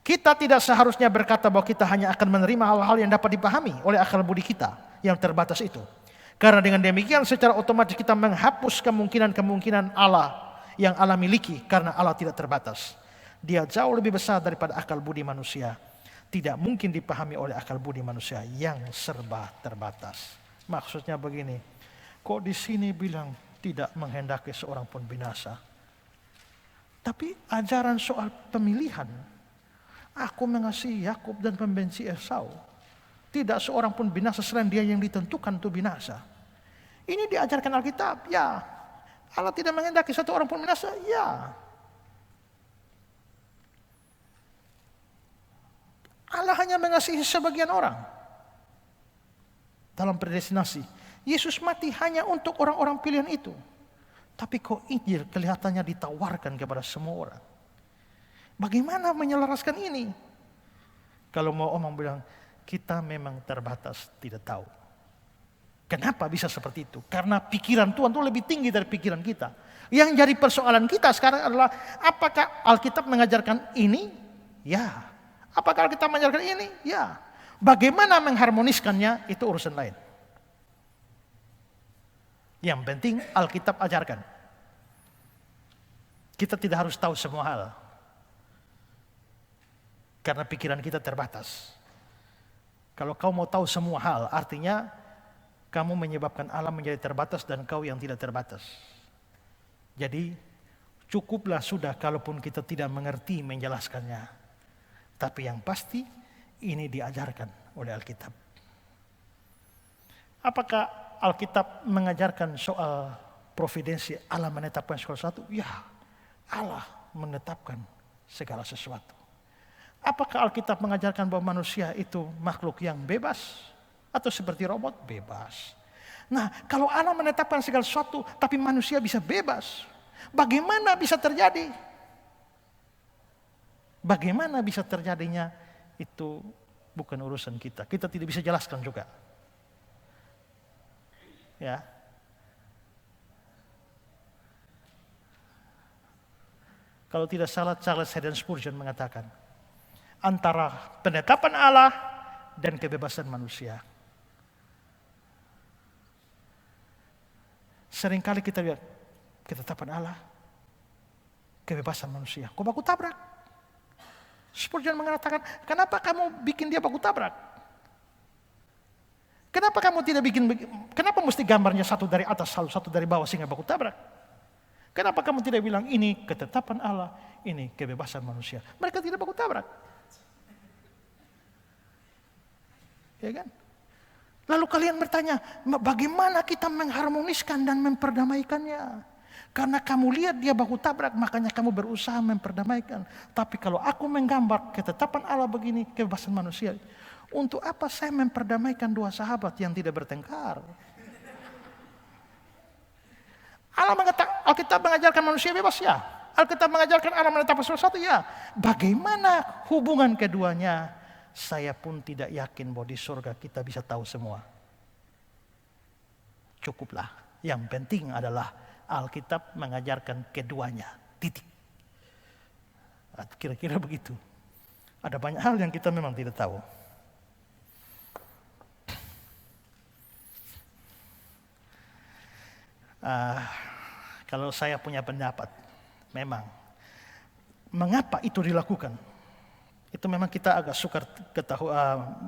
Kita tidak seharusnya berkata bahwa kita hanya akan menerima hal-hal yang dapat dipahami oleh akal budi kita yang terbatas itu. Karena dengan demikian secara otomatis kita menghapus kemungkinan-kemungkinan Allah yang Allah miliki karena Allah tidak terbatas. Dia jauh lebih besar daripada akal budi manusia. Tidak mungkin dipahami oleh akal budi manusia yang serba terbatas. Maksudnya begini, kok di sini bilang tidak menghendaki seorang pun binasa. Tapi ajaran soal pemilihan, aku mengasihi Yakub dan membenci Esau. Tidak seorang pun binasa selain dia yang ditentukan untuk binasa. Ini diajarkan Alkitab, ya. Allah tidak menghendaki satu orang pun binasa, ya. Allah hanya mengasihi sebagian orang. Dalam predestinasi, Yesus mati hanya untuk orang-orang pilihan itu. Tapi kok Injil kelihatannya ditawarkan kepada semua orang. Bagaimana menyelaraskan ini? Kalau mau omong bilang, kita memang terbatas, tidak tahu. Kenapa bisa seperti itu? Karena pikiran Tuhan itu lebih tinggi dari pikiran kita. Yang jadi persoalan kita sekarang adalah, apakah Alkitab mengajarkan ini? Ya. Apakah kita mengajarkan ini? Ya. Bagaimana mengharmoniskannya itu urusan lain. Yang penting Alkitab ajarkan. Kita tidak harus tahu semua hal. Karena pikiran kita terbatas. Kalau kau mau tahu semua hal, artinya kamu menyebabkan alam menjadi terbatas dan kau yang tidak terbatas. Jadi cukuplah sudah kalaupun kita tidak mengerti menjelaskannya. Tapi yang pasti ini diajarkan oleh Alkitab. Apakah Alkitab mengajarkan soal providensi Allah menetapkan segala sesuatu? Ya, Allah menetapkan segala sesuatu. Apakah Alkitab mengajarkan bahwa manusia itu makhluk yang bebas? Atau seperti robot? Bebas. Nah, kalau Allah menetapkan segala sesuatu tapi manusia bisa bebas, bagaimana bisa terjadi? Bagaimana bisa terjadinya itu bukan urusan kita. Kita tidak bisa jelaskan juga. Ya. Kalau tidak salah Charles Haddon Spurgeon mengatakan, antara penetapan Allah dan kebebasan manusia. Seringkali kita lihat ketetapan Allah, kebebasan manusia. Kok baku tabrak? Spurgeon mengatakan, kenapa kamu bikin dia baku tabrak? Kenapa kamu tidak kenapa mesti gambarnya satu dari atas, satu dari bawah sehingga baku tabrak? Kenapa kamu tidak bilang ini ketetapan Allah, ini kebebasan manusia? Mereka tidak baku tabrak. Ya kan? Lalu kalian bertanya, bagaimana kita mengharmoniskan dan memperdamaikannya? Karena kamu lihat dia baku tabrak, makanya kamu berusaha memperdamaikan. Tapi kalau aku menggambar ketetapan Allah begini, kebebasan manusia. Untuk apa saya memperdamaikan dua sahabat yang tidak bertengkar? Alkitab mengajarkan manusia bebas, ya. Alkitab mengajarkan Allah menetapkan sesuatu, ya. Bagaimana hubungan keduanya? Saya pun tidak yakin bahwa di surga kita bisa tahu semua. Cukuplah. Yang penting adalah Alkitab mengajarkan keduanya. Titik. Kira-kira begitu. Ada banyak hal yang kita memang tidak tahu. Kalau saya punya pendapat, memang mengapa itu dilakukan? Itu memang kita agak sukar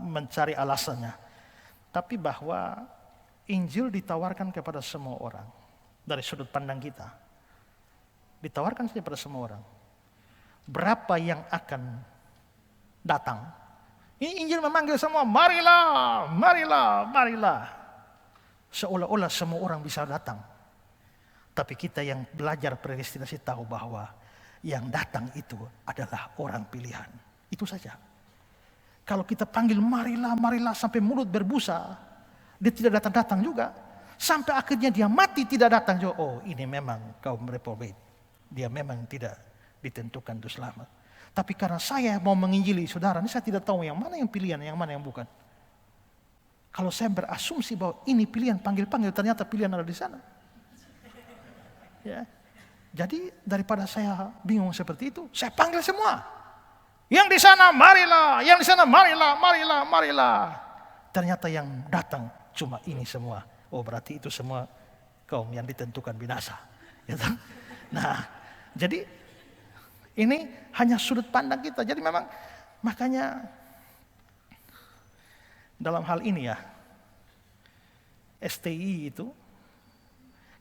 mencari alasannya. Tapi bahwa Injil ditawarkan kepada semua orang dari sudut pandang kita, ditawarkan saja pada semua orang. Berapa yang akan datang? Ini Injil memanggil semua, marilah, marilah, marilah. Seolah-olah semua orang bisa datang. Tapi kita yang belajar predestinasi tahu bahwa yang datang itu adalah orang pilihan. Itu saja. Kalau kita panggil marilah, marilah sampai mulut berbusa, dia tidak datang-datang juga. Sampai akhirnya dia mati tidak datang juga. Oh, ini memang kaum reprobate. Dia memang tidak ditentukan untuk selamat. Tapi karena saya mau menginjili saudara, ini saya tidak tahu yang mana yang pilihan, yang mana yang bukan. Kalau saya berasumsi bahwa ini pilihan, panggil-panggil, ternyata pilihan ada di sana. Ya. Jadi daripada saya bingung seperti itu, saya panggil semua. Yang di sana marilah, yang di sana marilah, marilah, marilah. Ternyata yang datang cuma ini semua. Oh, berarti itu semua kaum yang ditentukan binasa. Ya, nah, jadi ini hanya sudut pandang kita. Jadi memang makanya dalam hal ini ya, STI itu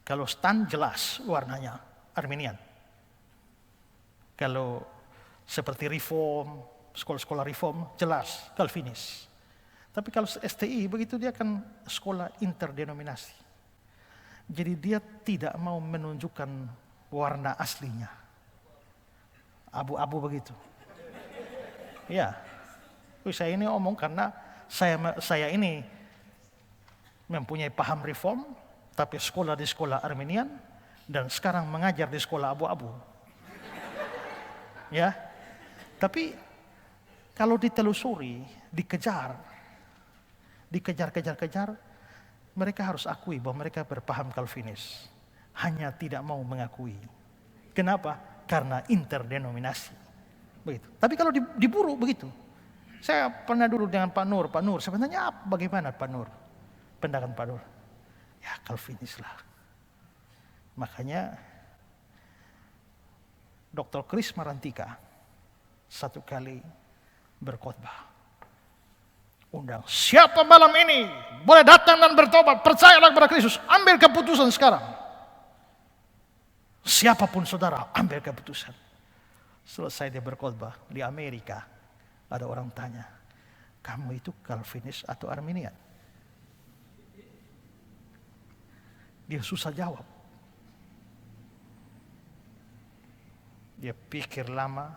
kalau stan jelas warnanya Arminian. Kalau seperti reform, sekolah-sekolah reform jelas Calvinis. Tapi kalau STI begitu dia kan sekolah interdenominasi. Jadi dia tidak mau menunjukkan warna aslinya. Abu-abu begitu. Ya. Saya ini omong karena saya ini mempunyai paham reform, tapi sekolah di sekolah Arminian dan sekarang mengajar di sekolah abu-abu. Ya. Tapi kalau ditelusuri, dikejar, mereka harus akui bahwa mereka berpaham Calvinis. Hanya tidak mau mengakui. Kenapa? Karena interdenominasi. Begitu. Tapi kalau diburu begitu. Saya pernah dulu dengan Pak Nur, sebenarnya bagaimana Pak Nur? Pendapat Pak Nur. Ya Calvinis lah. Makanya Dr. Chris Marantika satu kali berkhotbah. Undang siapa malam ini boleh datang dan bertobat, percayalah kepada Kristus, ambil keputusan sekarang. Siapapun saudara, ambil keputusan. Selesai dia berkhotbah di Amerika, ada orang tanya, kamu itu Calvinis atau Arminian? Dia susah jawab. Dia pikir lama,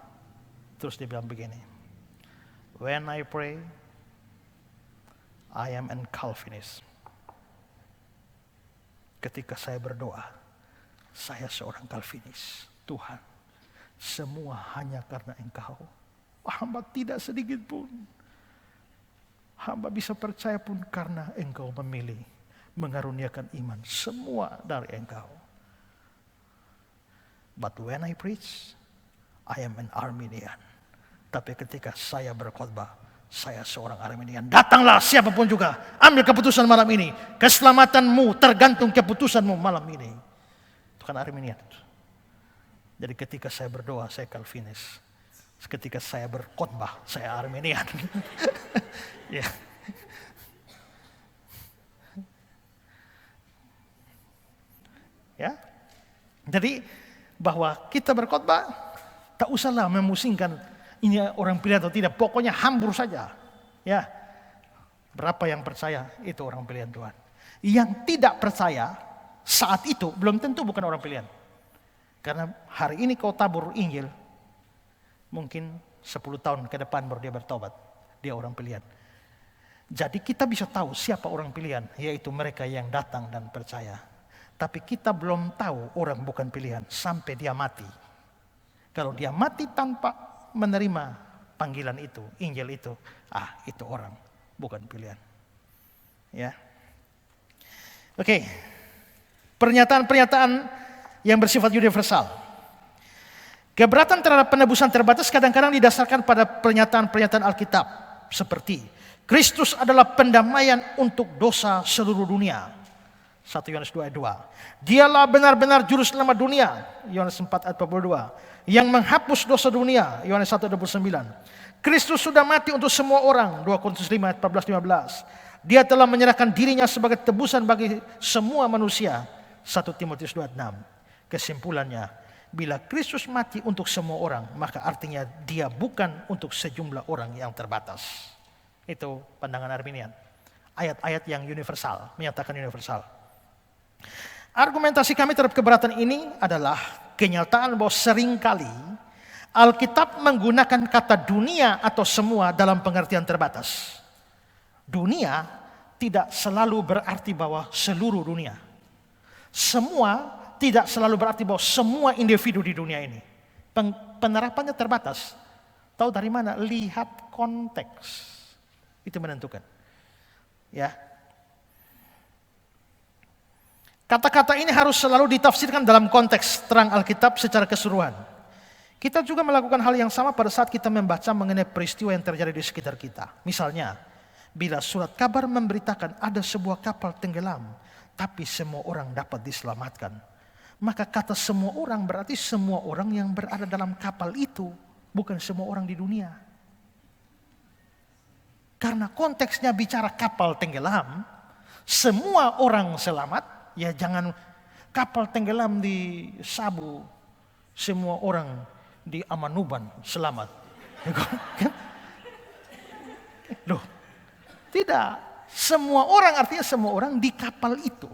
terus dia bilang begini, when I pray, I am an Calvinist. Ketika saya berdoa, saya seorang Calvinis. Tuhan, semua hanya karena Engkau. Hamba tidak sedikit pun. Hamba bisa percaya pun karena Engkau memilih, mengaruniakan iman. Semua dari Engkau. But when I preach, I am an Arminian. Tapi ketika saya berkhotbah, saya seorang Arminian. Datanglah siapapun juga, ambil keputusan malam ini. Keselamatanmu tergantung keputusanmu malam ini. Itu kan Arminian. Jadi ketika saya berdoa, saya Calvinis. Ketika saya berkhotbah, saya Arminian. Ya. Ya. Jadi bahwa kita berkhotbah, tak usahlah memusingkan ini orang pilihan atau tidak, pokoknya hambur saja. Ya. Berapa yang percaya itu orang pilihan Tuhan. Yang tidak percaya saat itu belum tentu bukan orang pilihan. Karena hari ini kau tabur Injil, mungkin 10 tahun ke depan baru dia bertobat. Dia orang pilihan. Jadi kita bisa tahu siapa orang pilihan, yaitu mereka yang datang dan percaya. Tapi kita belum tahu orang bukan pilihan sampai dia mati. Kalau dia mati tanpa menerima panggilan itu, Injil itu, itu orang bukan pilihan. Ya. Oke. Pernyataan-pernyataan yang bersifat universal. Keberatan terhadap penebusan terbatas kadang-kadang didasarkan pada pernyataan-pernyataan Alkitab seperti Kristus adalah pendamaian untuk dosa seluruh dunia. 1 Yohanes 2 ayat 2. Dialah benar-benar juru selamat dunia. Yohanes 4 ayat 42. Yang menghapus dosa dunia. Yohanes 1 ayat 29. Kristus sudah mati untuk semua orang. 2 Korintus 5 ayat 14-15. Dia telah menyerahkan dirinya sebagai tebusan bagi semua manusia. 1 Timotius 2 ayat 6. Kesimpulannya, bila Kristus mati untuk semua orang, maka artinya dia bukan untuk sejumlah orang yang terbatas. Itu pandangan Arminian. Ayat-ayat yang universal, menyatakan universal. Argumentasi kami terhadap keberatan ini adalah kenyataan bahwa seringkali Alkitab menggunakan kata dunia atau semua dalam pengertian terbatas. Dunia tidak selalu berarti bahwa seluruh dunia. Semua tidak selalu berarti bahwa semua individu di dunia ini. Penerapannya terbatas. Tahu dari mana? Lihat konteks. Itu menentukan. Ya. Kata-kata ini harus selalu ditafsirkan dalam konteks terang Alkitab secara keseluruhan. Kita juga melakukan hal yang sama pada saat kita membaca mengenai peristiwa yang terjadi di sekitar kita. Misalnya, bila surat kabar memberitakan ada sebuah kapal tenggelam, tapi semua orang dapat diselamatkan. Maka kata semua orang berarti semua orang yang berada dalam kapal itu, bukan semua orang di dunia. Karena konteksnya bicara kapal tenggelam, semua orang selamat, ya jangan kapal tenggelam di Sabu, semua orang di Amanuban selamat. Loh, tidak. Semua orang artinya semua orang di kapal itu.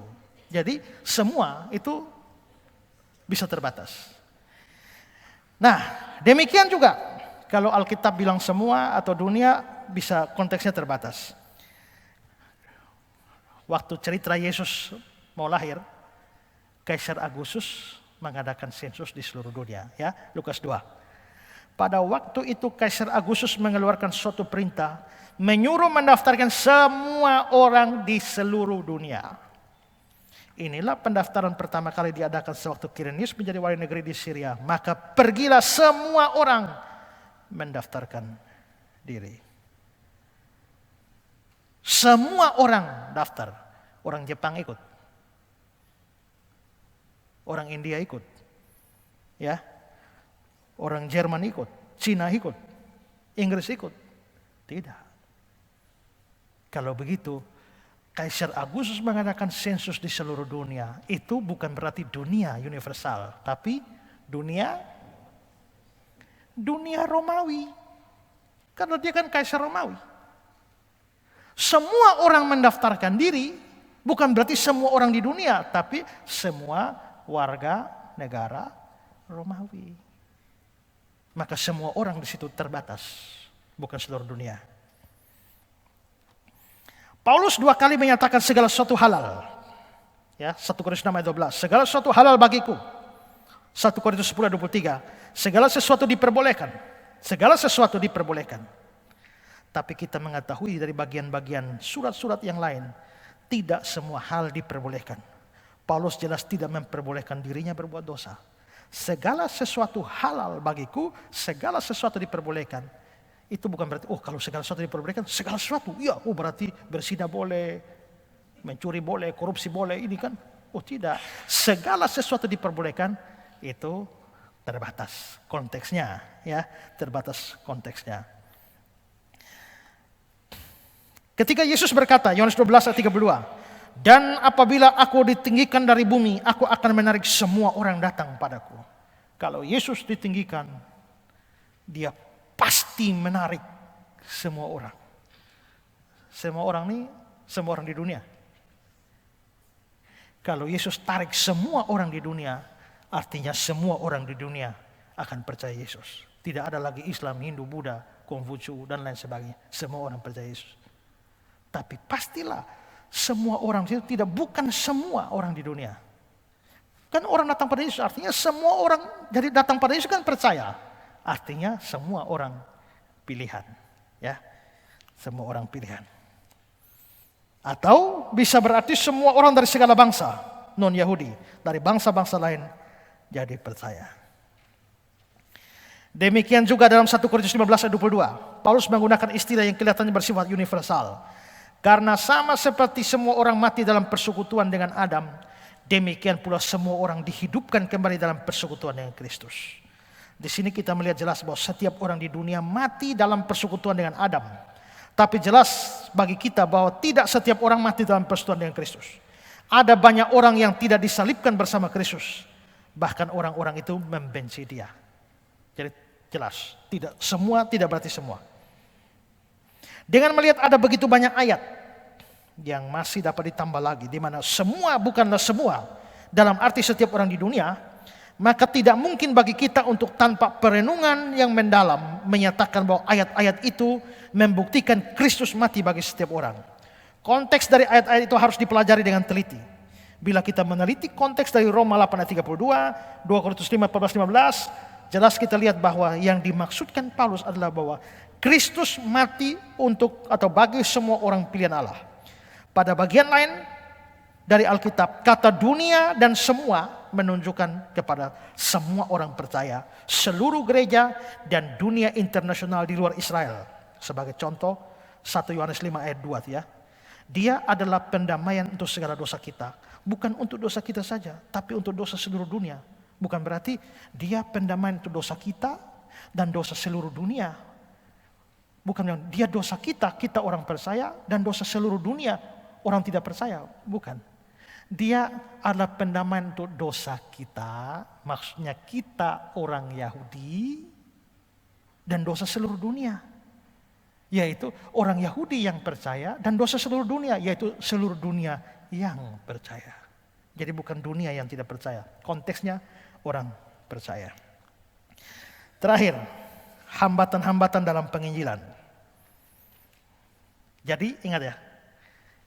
Jadi semua itu bisa terbatas. Nah, demikian juga kalau Alkitab bilang semua atau dunia, bisa konteksnya terbatas. Waktu cerita Yesus mau lahir, Kaisar Agustus mengadakan sensus di seluruh dunia. Ya, Lukas 2. Pada waktu itu Kaisar Agustus mengeluarkan suatu perintah, menyuruh mendaftarkan semua orang di seluruh dunia. Inilah pendaftaran pertama kali diadakan sewaktu Kirenius menjadi wali negeri di Syria. Maka pergilah semua orang mendaftarkan diri. Semua orang daftar. Orang Jepang ikut. Orang India ikut. Ya. Orang Jerman ikut. Cina ikut. Inggris ikut. Tidak. Kalau begitu, Kaisar Agustus mengadakan sensus di seluruh dunia. Itu bukan berarti dunia universal. Tapi dunia Romawi. Karena dia kan Kaisar Romawi. Semua orang mendaftarkan diri, bukan berarti semua orang di dunia, tapi semua warga negara Romawi. Maka semua orang di situ terbatas, bukan seluruh dunia. Paulus 2 kali menyatakan segala sesuatu halal. Ya, 1 Korintus 6 ayat 12. Segala sesuatu halal bagiku. 1 Korintus 10 ayat 23. Segala sesuatu diperbolehkan. Segala sesuatu diperbolehkan. Tapi kita mengetahui dari bagian-bagian surat-surat yang lain, tidak semua hal diperbolehkan. Paulus jelas tidak memperbolehkan dirinya berbuat dosa. Segala sesuatu halal bagiku, segala sesuatu diperbolehkan. Itu bukan berarti, kalau segala sesuatu diperbolehkan, segala sesuatu, ya, berarti berzina boleh, mencuri boleh, korupsi boleh, ini kan. Tidak. Segala sesuatu diperbolehkan, itu terbatas konteksnya, ya, terbatas konteksnya. Ketika Yesus berkata, Yohanes 12 ayat 32, dan apabila aku ditinggikan dari bumi, aku akan menarik semua orang datang padaku. Kalau Yesus ditinggikan, dia pasti menarik semua orang. Semua orang ini, semua orang di dunia. Kalau Yesus tarik semua orang di dunia, artinya semua orang di dunia akan percaya Yesus. Tidak ada lagi Islam, Hindu, Buddha, Konghucu, dan lain sebagainya. Semua orang percaya Yesus. Tapi pastilah semua orang itu bukan semua orang di dunia. Kan orang datang pada Yesus artinya semua orang, jadi datang pada Yesus kan percaya. Artinya semua orang pilihan, ya. Semua orang pilihan. Atau bisa berarti semua orang dari segala bangsa non-Yahudi, dari bangsa-bangsa lain jadi percaya. Demikian juga dalam 1 Korintus 15 ayat 22, Paulus menggunakan istilah yang kelihatannya bersifat universal. Karena sama seperti semua orang mati dalam persekutuan dengan Adam, demikian pula semua orang dihidupkan kembali dalam persekutuan dengan Kristus. Di sini kita melihat jelas bahwa setiap orang di dunia mati dalam persekutuan dengan Adam. Tapi jelas bagi kita bahwa tidak setiap orang mati dalam persekutuan dengan Kristus. Ada banyak orang yang tidak disalibkan bersama Kristus. Bahkan orang-orang itu membenci dia. Jadi jelas, tidak berarti semua. Dengan melihat ada begitu banyak ayat yang masih dapat ditambah lagi, di mana semua bukanlah semua, dalam arti setiap orang di dunia, maka tidak mungkin bagi kita untuk tanpa perenungan yang mendalam menyatakan bahwa ayat-ayat itu membuktikan Kristus mati bagi setiap orang. Konteks dari ayat-ayat itu harus dipelajari dengan teliti. Bila kita meneliti konteks dari Roma 8 ayat 32, 2 Korintus 5 14-15, jelas kita lihat bahwa yang dimaksudkan Paulus adalah bahwa Kristus mati untuk atau bagi semua orang pilihan Allah. Pada bagian lain dari Alkitab, kata dunia dan semua menunjukkan kepada semua orang percaya, seluruh gereja dan dunia internasional di luar Israel. Sebagai contoh, 1 Yohanes 5 ayat 2 ya. Dia adalah pendamaian untuk segala dosa kita. Bukan untuk dosa kita saja, tapi untuk dosa seluruh dunia. Bukan berarti dia pendamaian untuk dosa kita dan dosa seluruh dunia. Bukan dia dosa kita orang percaya, dan dosa seluruh dunia orang tidak percaya. Bukan. Dia adalah pendamaian untuk dosa kita, maksudnya kita orang Yahudi, dan dosa seluruh dunia. Yaitu orang Yahudi yang percaya, dan dosa seluruh dunia, yaitu seluruh dunia yang percaya. Jadi bukan dunia yang tidak percaya. Konteksnya orang percaya. Terakhir, hambatan-hambatan dalam penginjilan. Jadi ingat ya,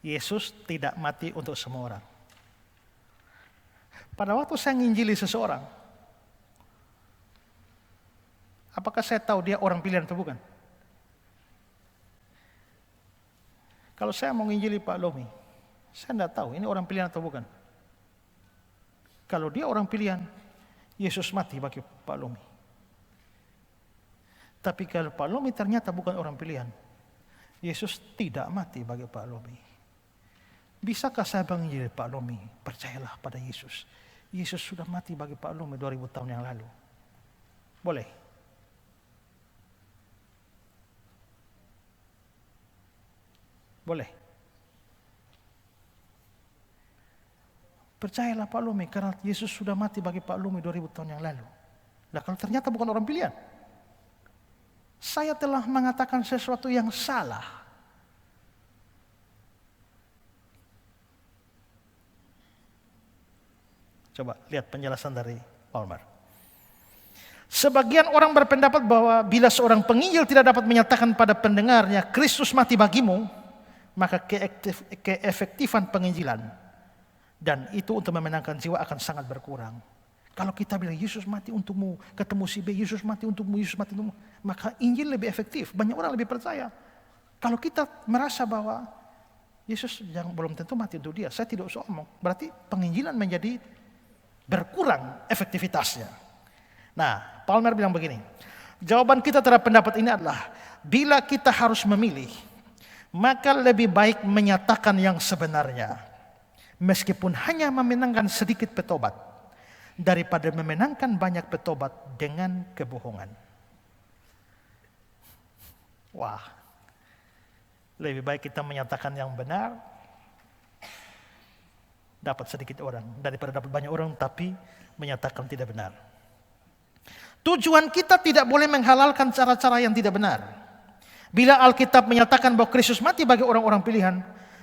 Yesus tidak mati untuk semua orang. Pada waktu saya nginjili seseorang, apakah saya tahu dia orang pilihan atau bukan? Kalau saya mau nginjili Pak Lomi, saya tidak tahu ini orang pilihan atau bukan. Kalau dia orang pilihan, Yesus mati bagi Pak Lomi. Tapi kalau Pak Lomi ternyata bukan orang pilihan, Yesus tidak mati bagi Pak Lomi. Bisakah saya menginjili Pak Lomi? Percayalah pada Yesus. Yesus sudah mati bagi Pak Lomi 2000 tahun yang lalu. Boleh? Boleh? Percayalah Pak Lomi karena Yesus sudah mati bagi Pak Lomi 2000 tahun yang lalu. Nah kalau ternyata bukan orang pilihan, saya telah mengatakan sesuatu yang salah. Coba lihat penjelasan dari Palmer. Sebagian orang berpendapat bahwa bila seorang penginjil tidak dapat menyatakan pada pendengarnya Kristus mati bagimu, maka keefektifan penginjilan dan itu untuk memenangkan jiwa akan sangat berkurang. Kalau kita bilang Yesus mati untukmu, ketemu si B, Yesus mati untukmu, Yesus mati untukmu, maka Injil lebih efektif, banyak orang lebih percaya. Kalau kita merasa bahwa Yesus yang belum tentu mati untuk dia, saya tidak usah omong, berarti penginjilan menjadi berkurang efektivitasnya. Nah, Palmer bilang begini, jawaban kita terhadap pendapat ini adalah, bila kita harus memilih, maka lebih baik menyatakan yang sebenarnya, meskipun hanya memenangkan sedikit petobat, daripada memenangkan banyak petobat dengan kebohongan. Wah, lebih baik kita menyatakan yang benar, dapat sedikit orang, daripada dapat banyak orang tapi menyatakan tidak benar. Tujuan kita tidak boleh menghalalkan cara-cara yang tidak benar. Bila Alkitab menyatakan bahwa Kristus mati bagi orang-orang pilihan,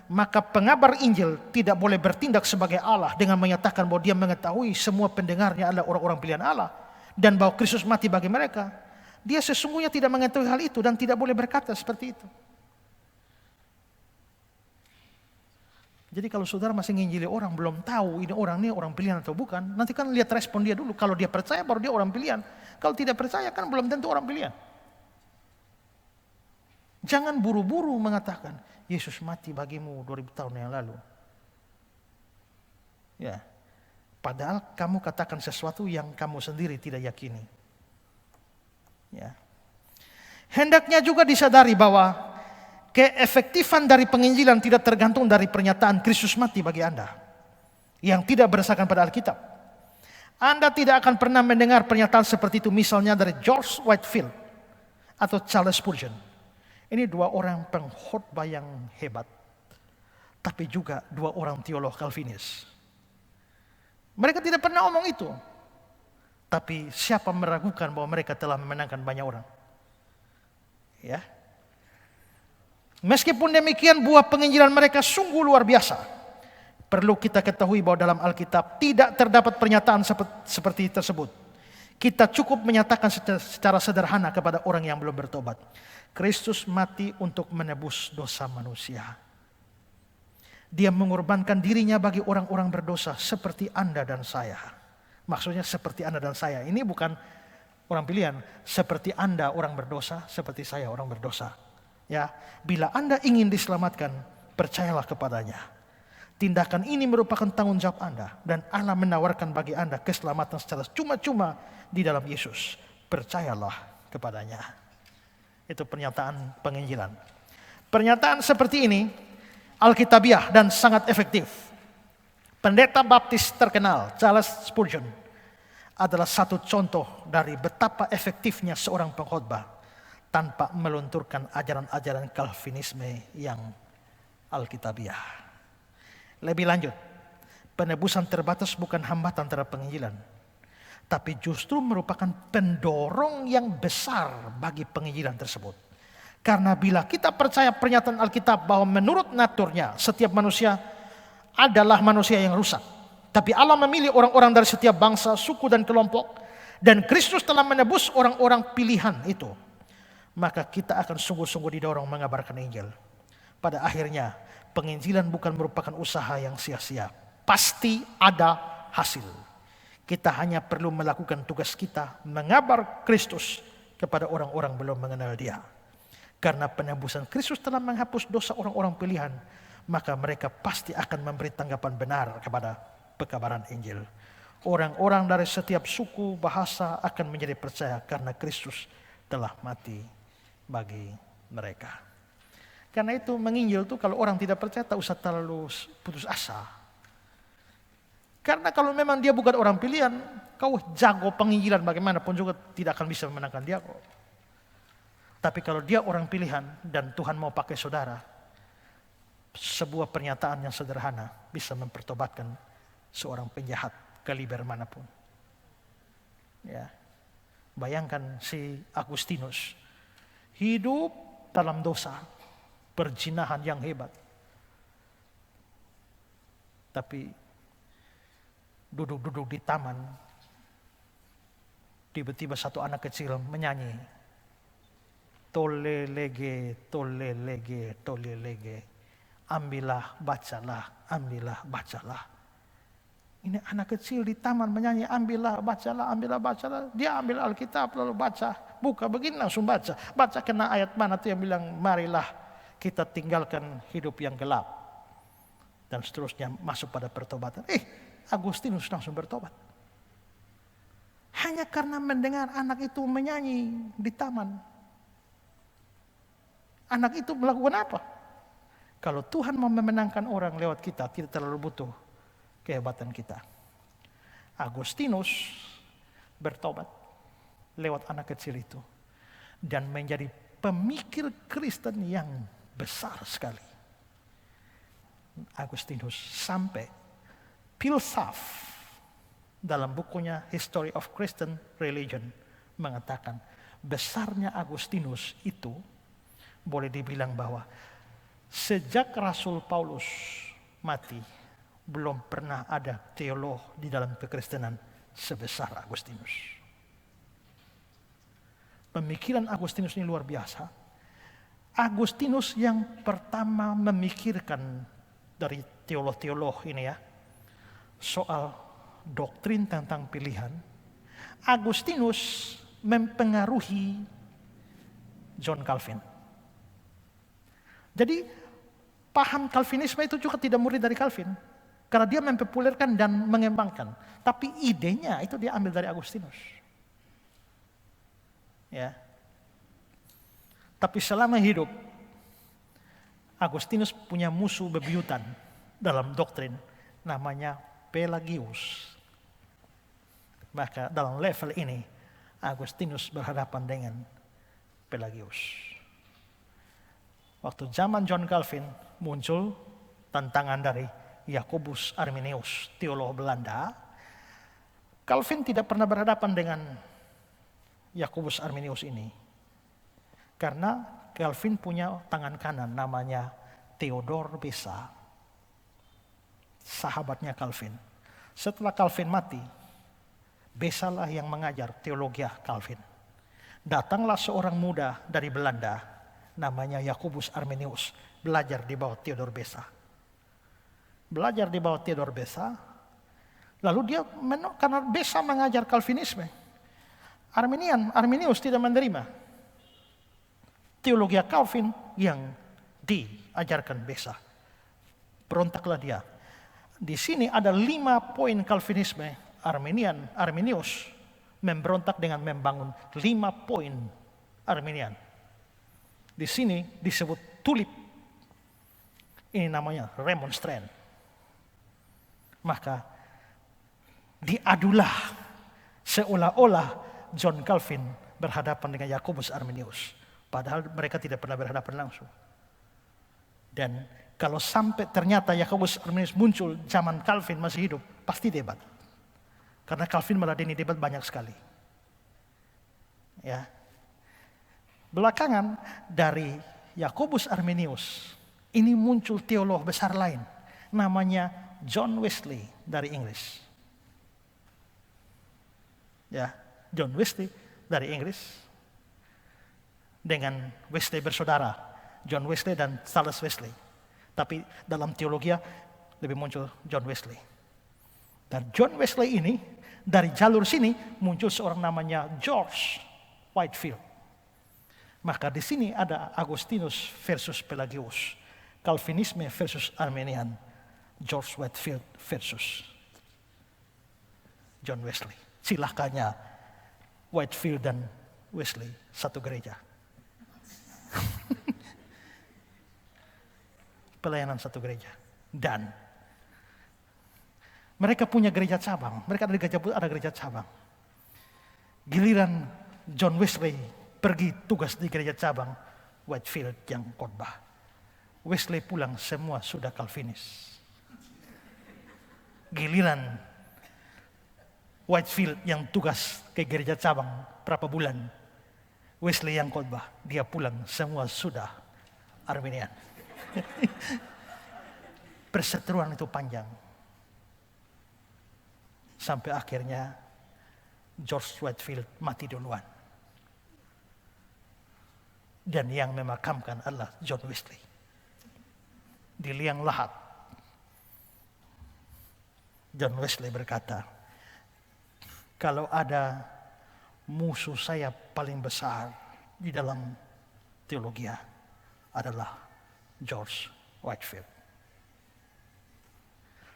maka pengabar Injil tidak boleh bertindak sebagai Allah dengan menyatakan bahwa dia mengetahui semua pendengarnya adalah orang-orang pilihan Allah dan bahwa Kristus mati bagi mereka. Dia sesungguhnya tidak mengetahui hal itu dan tidak boleh berkata seperti itu. Jadi kalau saudara masih nginjili orang, belum tahu ini orang pilihan atau bukan, nanti kan lihat respon dia dulu. Kalau dia percaya baru dia orang pilihan. Kalau tidak percaya kan belum tentu orang pilihan. Jangan buru-buru mengatakan, Yesus mati bagimu 2000 tahun yang lalu. Ya, padahal kamu katakan sesuatu yang kamu sendiri tidak yakini. Ya. Hendaknya juga disadari bahwa keefektifan dari penginjilan tidak tergantung dari pernyataan Kristus mati bagi Anda yang tidak berdasarkan pada Alkitab. Anda tidak akan pernah mendengar pernyataan seperti itu misalnya dari George Whitefield atau Charles Spurgeon. Ini dua orang pengkhotbah yang hebat, tapi juga dua orang teolog Calvinis. Mereka tidak pernah omong itu, tapi siapa meragukan bahwa mereka telah memenangkan banyak orang? Ya. Meskipun demikian, buah penginjilan mereka sungguh luar biasa. Perlu kita ketahui bahwa dalam Alkitab tidak terdapat pernyataan seperti tersebut. Kita cukup menyatakan secara sederhana kepada orang yang belum bertobat. Kristus mati untuk menebus dosa manusia. Dia mengorbankan dirinya bagi orang-orang berdosa seperti Anda dan saya. Maksudnya seperti Anda dan saya. Ini bukan orang pilihan. Seperti Anda orang berdosa, seperti saya orang berdosa. Ya, bila Anda ingin diselamatkan, percayalah kepadanya. Tindakan ini merupakan tanggung jawab Anda, dan Allah menawarkan bagi Anda keselamatan secara cuma-cuma di dalam Yesus. Percayalah kepadanya. Itu pernyataan penginjilan. Pernyataan seperti ini alkitabiah dan sangat efektif. Pendeta baptis terkenal Charles Spurgeon adalah satu contoh dari betapa efektifnya seorang pengkhotbah tanpa melunturkan ajaran-ajaran Calvinisme yang alkitabiah. Lebih lanjut, penebusan terbatas bukan hambatan terhadap penginjilan, tapi justru merupakan pendorong yang besar bagi penginjilan tersebut. Karena bila kita percaya pernyataan Alkitab bahwa menurut naturnya setiap manusia adalah manusia yang rusak, tapi Allah memilih orang-orang dari setiap bangsa, suku dan kelompok, dan Kristus telah menebus orang-orang pilihan itu, maka kita akan sungguh-sungguh didorong mengabarkan Injil. Pada akhirnya, penginjilan bukan merupakan usaha yang sia-sia. Pasti ada hasil. Kita hanya perlu melakukan tugas kita, mengabar Kristus kepada orang-orang belum mengenal Dia. Karena penebusan Kristus telah menghapus dosa orang-orang pilihan, maka mereka pasti akan memberi tanggapan benar kepada pekabaran Injil. Orang-orang dari setiap suku, bahasa akan menjadi percaya karena Kristus telah mati bagi mereka. Karena itu menginjil itu kalau orang tidak percaya tak usah terlalu putus asa. Karena kalau memang dia bukan orang pilihan, kau jago penginjilan bagaimanapun juga tidak akan bisa memenangkan dia kok. Tapi kalau dia orang pilihan dan Tuhan mau pakai saudara, sebuah pernyataan yang sederhana bisa mempertobatkan seorang penjahat kaliber manapun. Ya. Bayangkan si Agustinus hidup dalam dosa, perzinahan yang hebat. Tapi duduk-duduk di taman, tiba-tiba satu anak kecil menyanyi, tole lege, tole lege, tole lege, ambillah, bacalah, ambillah, bacalah. Ini anak kecil di taman menyanyi, ambillah, bacalah, ambillah, bacalah. Dia ambil Alkitab lalu baca, buka begini langsung baca. Baca kena ayat mana tuh yang bilang, marilah kita tinggalkan hidup yang gelap. Dan seterusnya masuk pada pertobatan. Agustinus langsung bertobat. Hanya karena mendengar anak itu menyanyi di taman. Anak itu melakukan apa? Kalau Tuhan mau memenangkan orang lewat kita, tidak terlalu butuh kehebatan kita. Agustinus bertobat lewat anak kecil itu dan menjadi pemikir Kristen yang besar sekali. Agustinus sampai Pilsaf dalam bukunya History of Christian Religion mengatakan besarnya Agustinus itu boleh dibilang bahwa sejak Rasul Paulus mati belum pernah ada teolog di dalam kekristenan sebesar Agustinus. Pemikiran Agustinus ini luar biasa. Agustinus yang pertama memikirkan dari teolog-teolog ini ya, soal doktrin tentang pilihan, Agustinus mempengaruhi John Calvin. Jadi paham Calvinisme itu juga tidak murid dari Calvin, karena dia mempopulerkan dan mengembangkan. Tapi idenya itu dia ambil dari Agustinus. Ya. Tapi selama hidup, Agustinus punya musuh bebuyutan dalam doktrin, namanya Pelagius. Maka dalam level ini, Agustinus berhadapan dengan Pelagius. Waktu zaman John Calvin muncul tantangan dari Jacobus Arminius, teolog Belanda. Calvin tidak pernah berhadapan dengan Jacobus Arminius ini. Karena Calvin punya tangan kanan namanya Theodor Beza, sahabatnya Calvin. Setelah Calvin mati, Beza lah yang mengajar teologi Calvin. Datanglah seorang muda dari Belanda, namanya Jacobus Arminius, belajar di bawah Theodor Beza. Belajar di bawah Theodor Beza, lalu dia karena Beza mengajar Calvinisme, Arminius tidak menerima teologi Calvin yang diajarkan Beza. Berontaklah dia. Di sini ada 5 poin Calvinisme. Arminius memberontak dengan membangun 5 poin Arminian. Di sini disebut tulip. Ini namanya remonstrant. Maka diadulah seolah-olah John Calvin berhadapan dengan Jacobus Arminius. Padahal mereka tidak pernah berhadapan langsung. Dan kalau sampai ternyata Jacobus Arminius muncul zaman Calvin masih hidup, pasti debat. Karena Calvin meladeni debat banyak sekali. Ya. Belakangan dari Jacobus Arminius ini muncul teolog besar lain, namanya John Wesley dari Inggris. Ya, John Wesley dari Inggris dengan Wesley bersaudara, John Wesley dan Charles Wesley. Tapi dalam teologi lebih muncul John Wesley. Dan John Wesley ini dari jalur sini muncul seorang namanya George Whitefield. Maka di sini ada Agustinus versus Pelagius, Calvinisme versus Arminian, George Whitefield versus John Wesley. Silahkannya Whitefield dan Wesley satu gereja. Pelayanan satu gereja. Dan mereka punya gereja cabang. Mereka ada gereja cabang. Giliran John Wesley pergi tugas di gereja cabang, Whitefield yang khotbah. Wesley pulang semua sudah Calvinis. Giliran Whitefield yang tugas ke gereja cabang berapa bulan, Wesley yang khotbah, dia pulang semua sudah Arminian. Perseteruan itu panjang. Sampai akhirnya George Whitefield mati duluan. Dan yang memakamkan adalah John Wesley. Di liang lahat, John Wesley berkata, kalau ada musuh saya paling besar di dalam teologi adalah George Whitefield.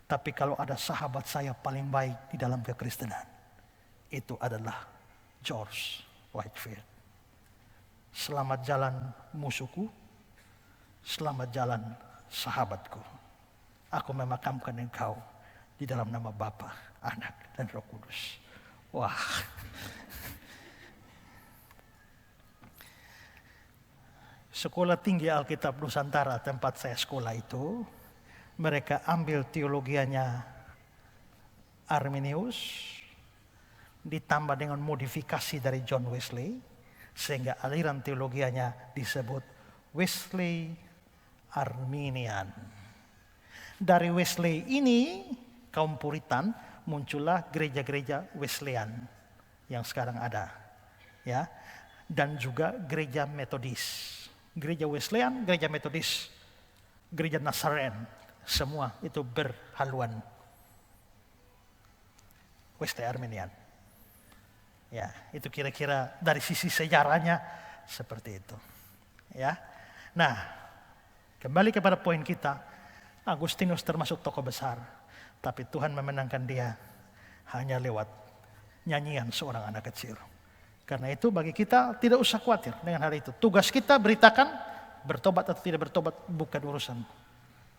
Tapi kalau ada sahabat saya paling baik di dalam kekristenan, itu adalah George Whitefield. Selamat jalan musuhku, selamat jalan sahabatku. Aku memakamkan engkau di dalam nama Bapa, Anak, dan Roh Kudus. Wah. Sekolah Tinggi Alkitab Nusantara tempat saya sekolah itu, mereka ambil teologianya Arminius, ditambah dengan modifikasi dari John Wesley, sehingga aliran teologianya disebut Wesley Arminian. Dari Wesley ini, kaum Puritan, muncullah gereja-gereja Wesleyan yang sekarang ada, ya, dan juga gereja Metodis, gereja Wesleyan, gereja Metodis, gereja Nazaren, semua itu berhaluan West Arminian. Ya, itu kira-kira dari sisi sejarahnya seperti itu. Ya. Nah, kembali kepada poin kita, Agustinus termasuk tokoh besar, tapi Tuhan memenangkan dia hanya lewat nyanyian seorang anak kecil. Karena itu bagi kita tidak usah khawatir dengan hal itu. Tugas kita beritakan, bertobat atau tidak bertobat bukan urusan.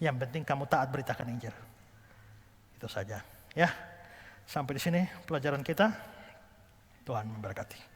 Yang penting kamu taat beritakan Injil. Itu saja. Ya, sampai di sini pelajaran kita. Tuhan memberkati.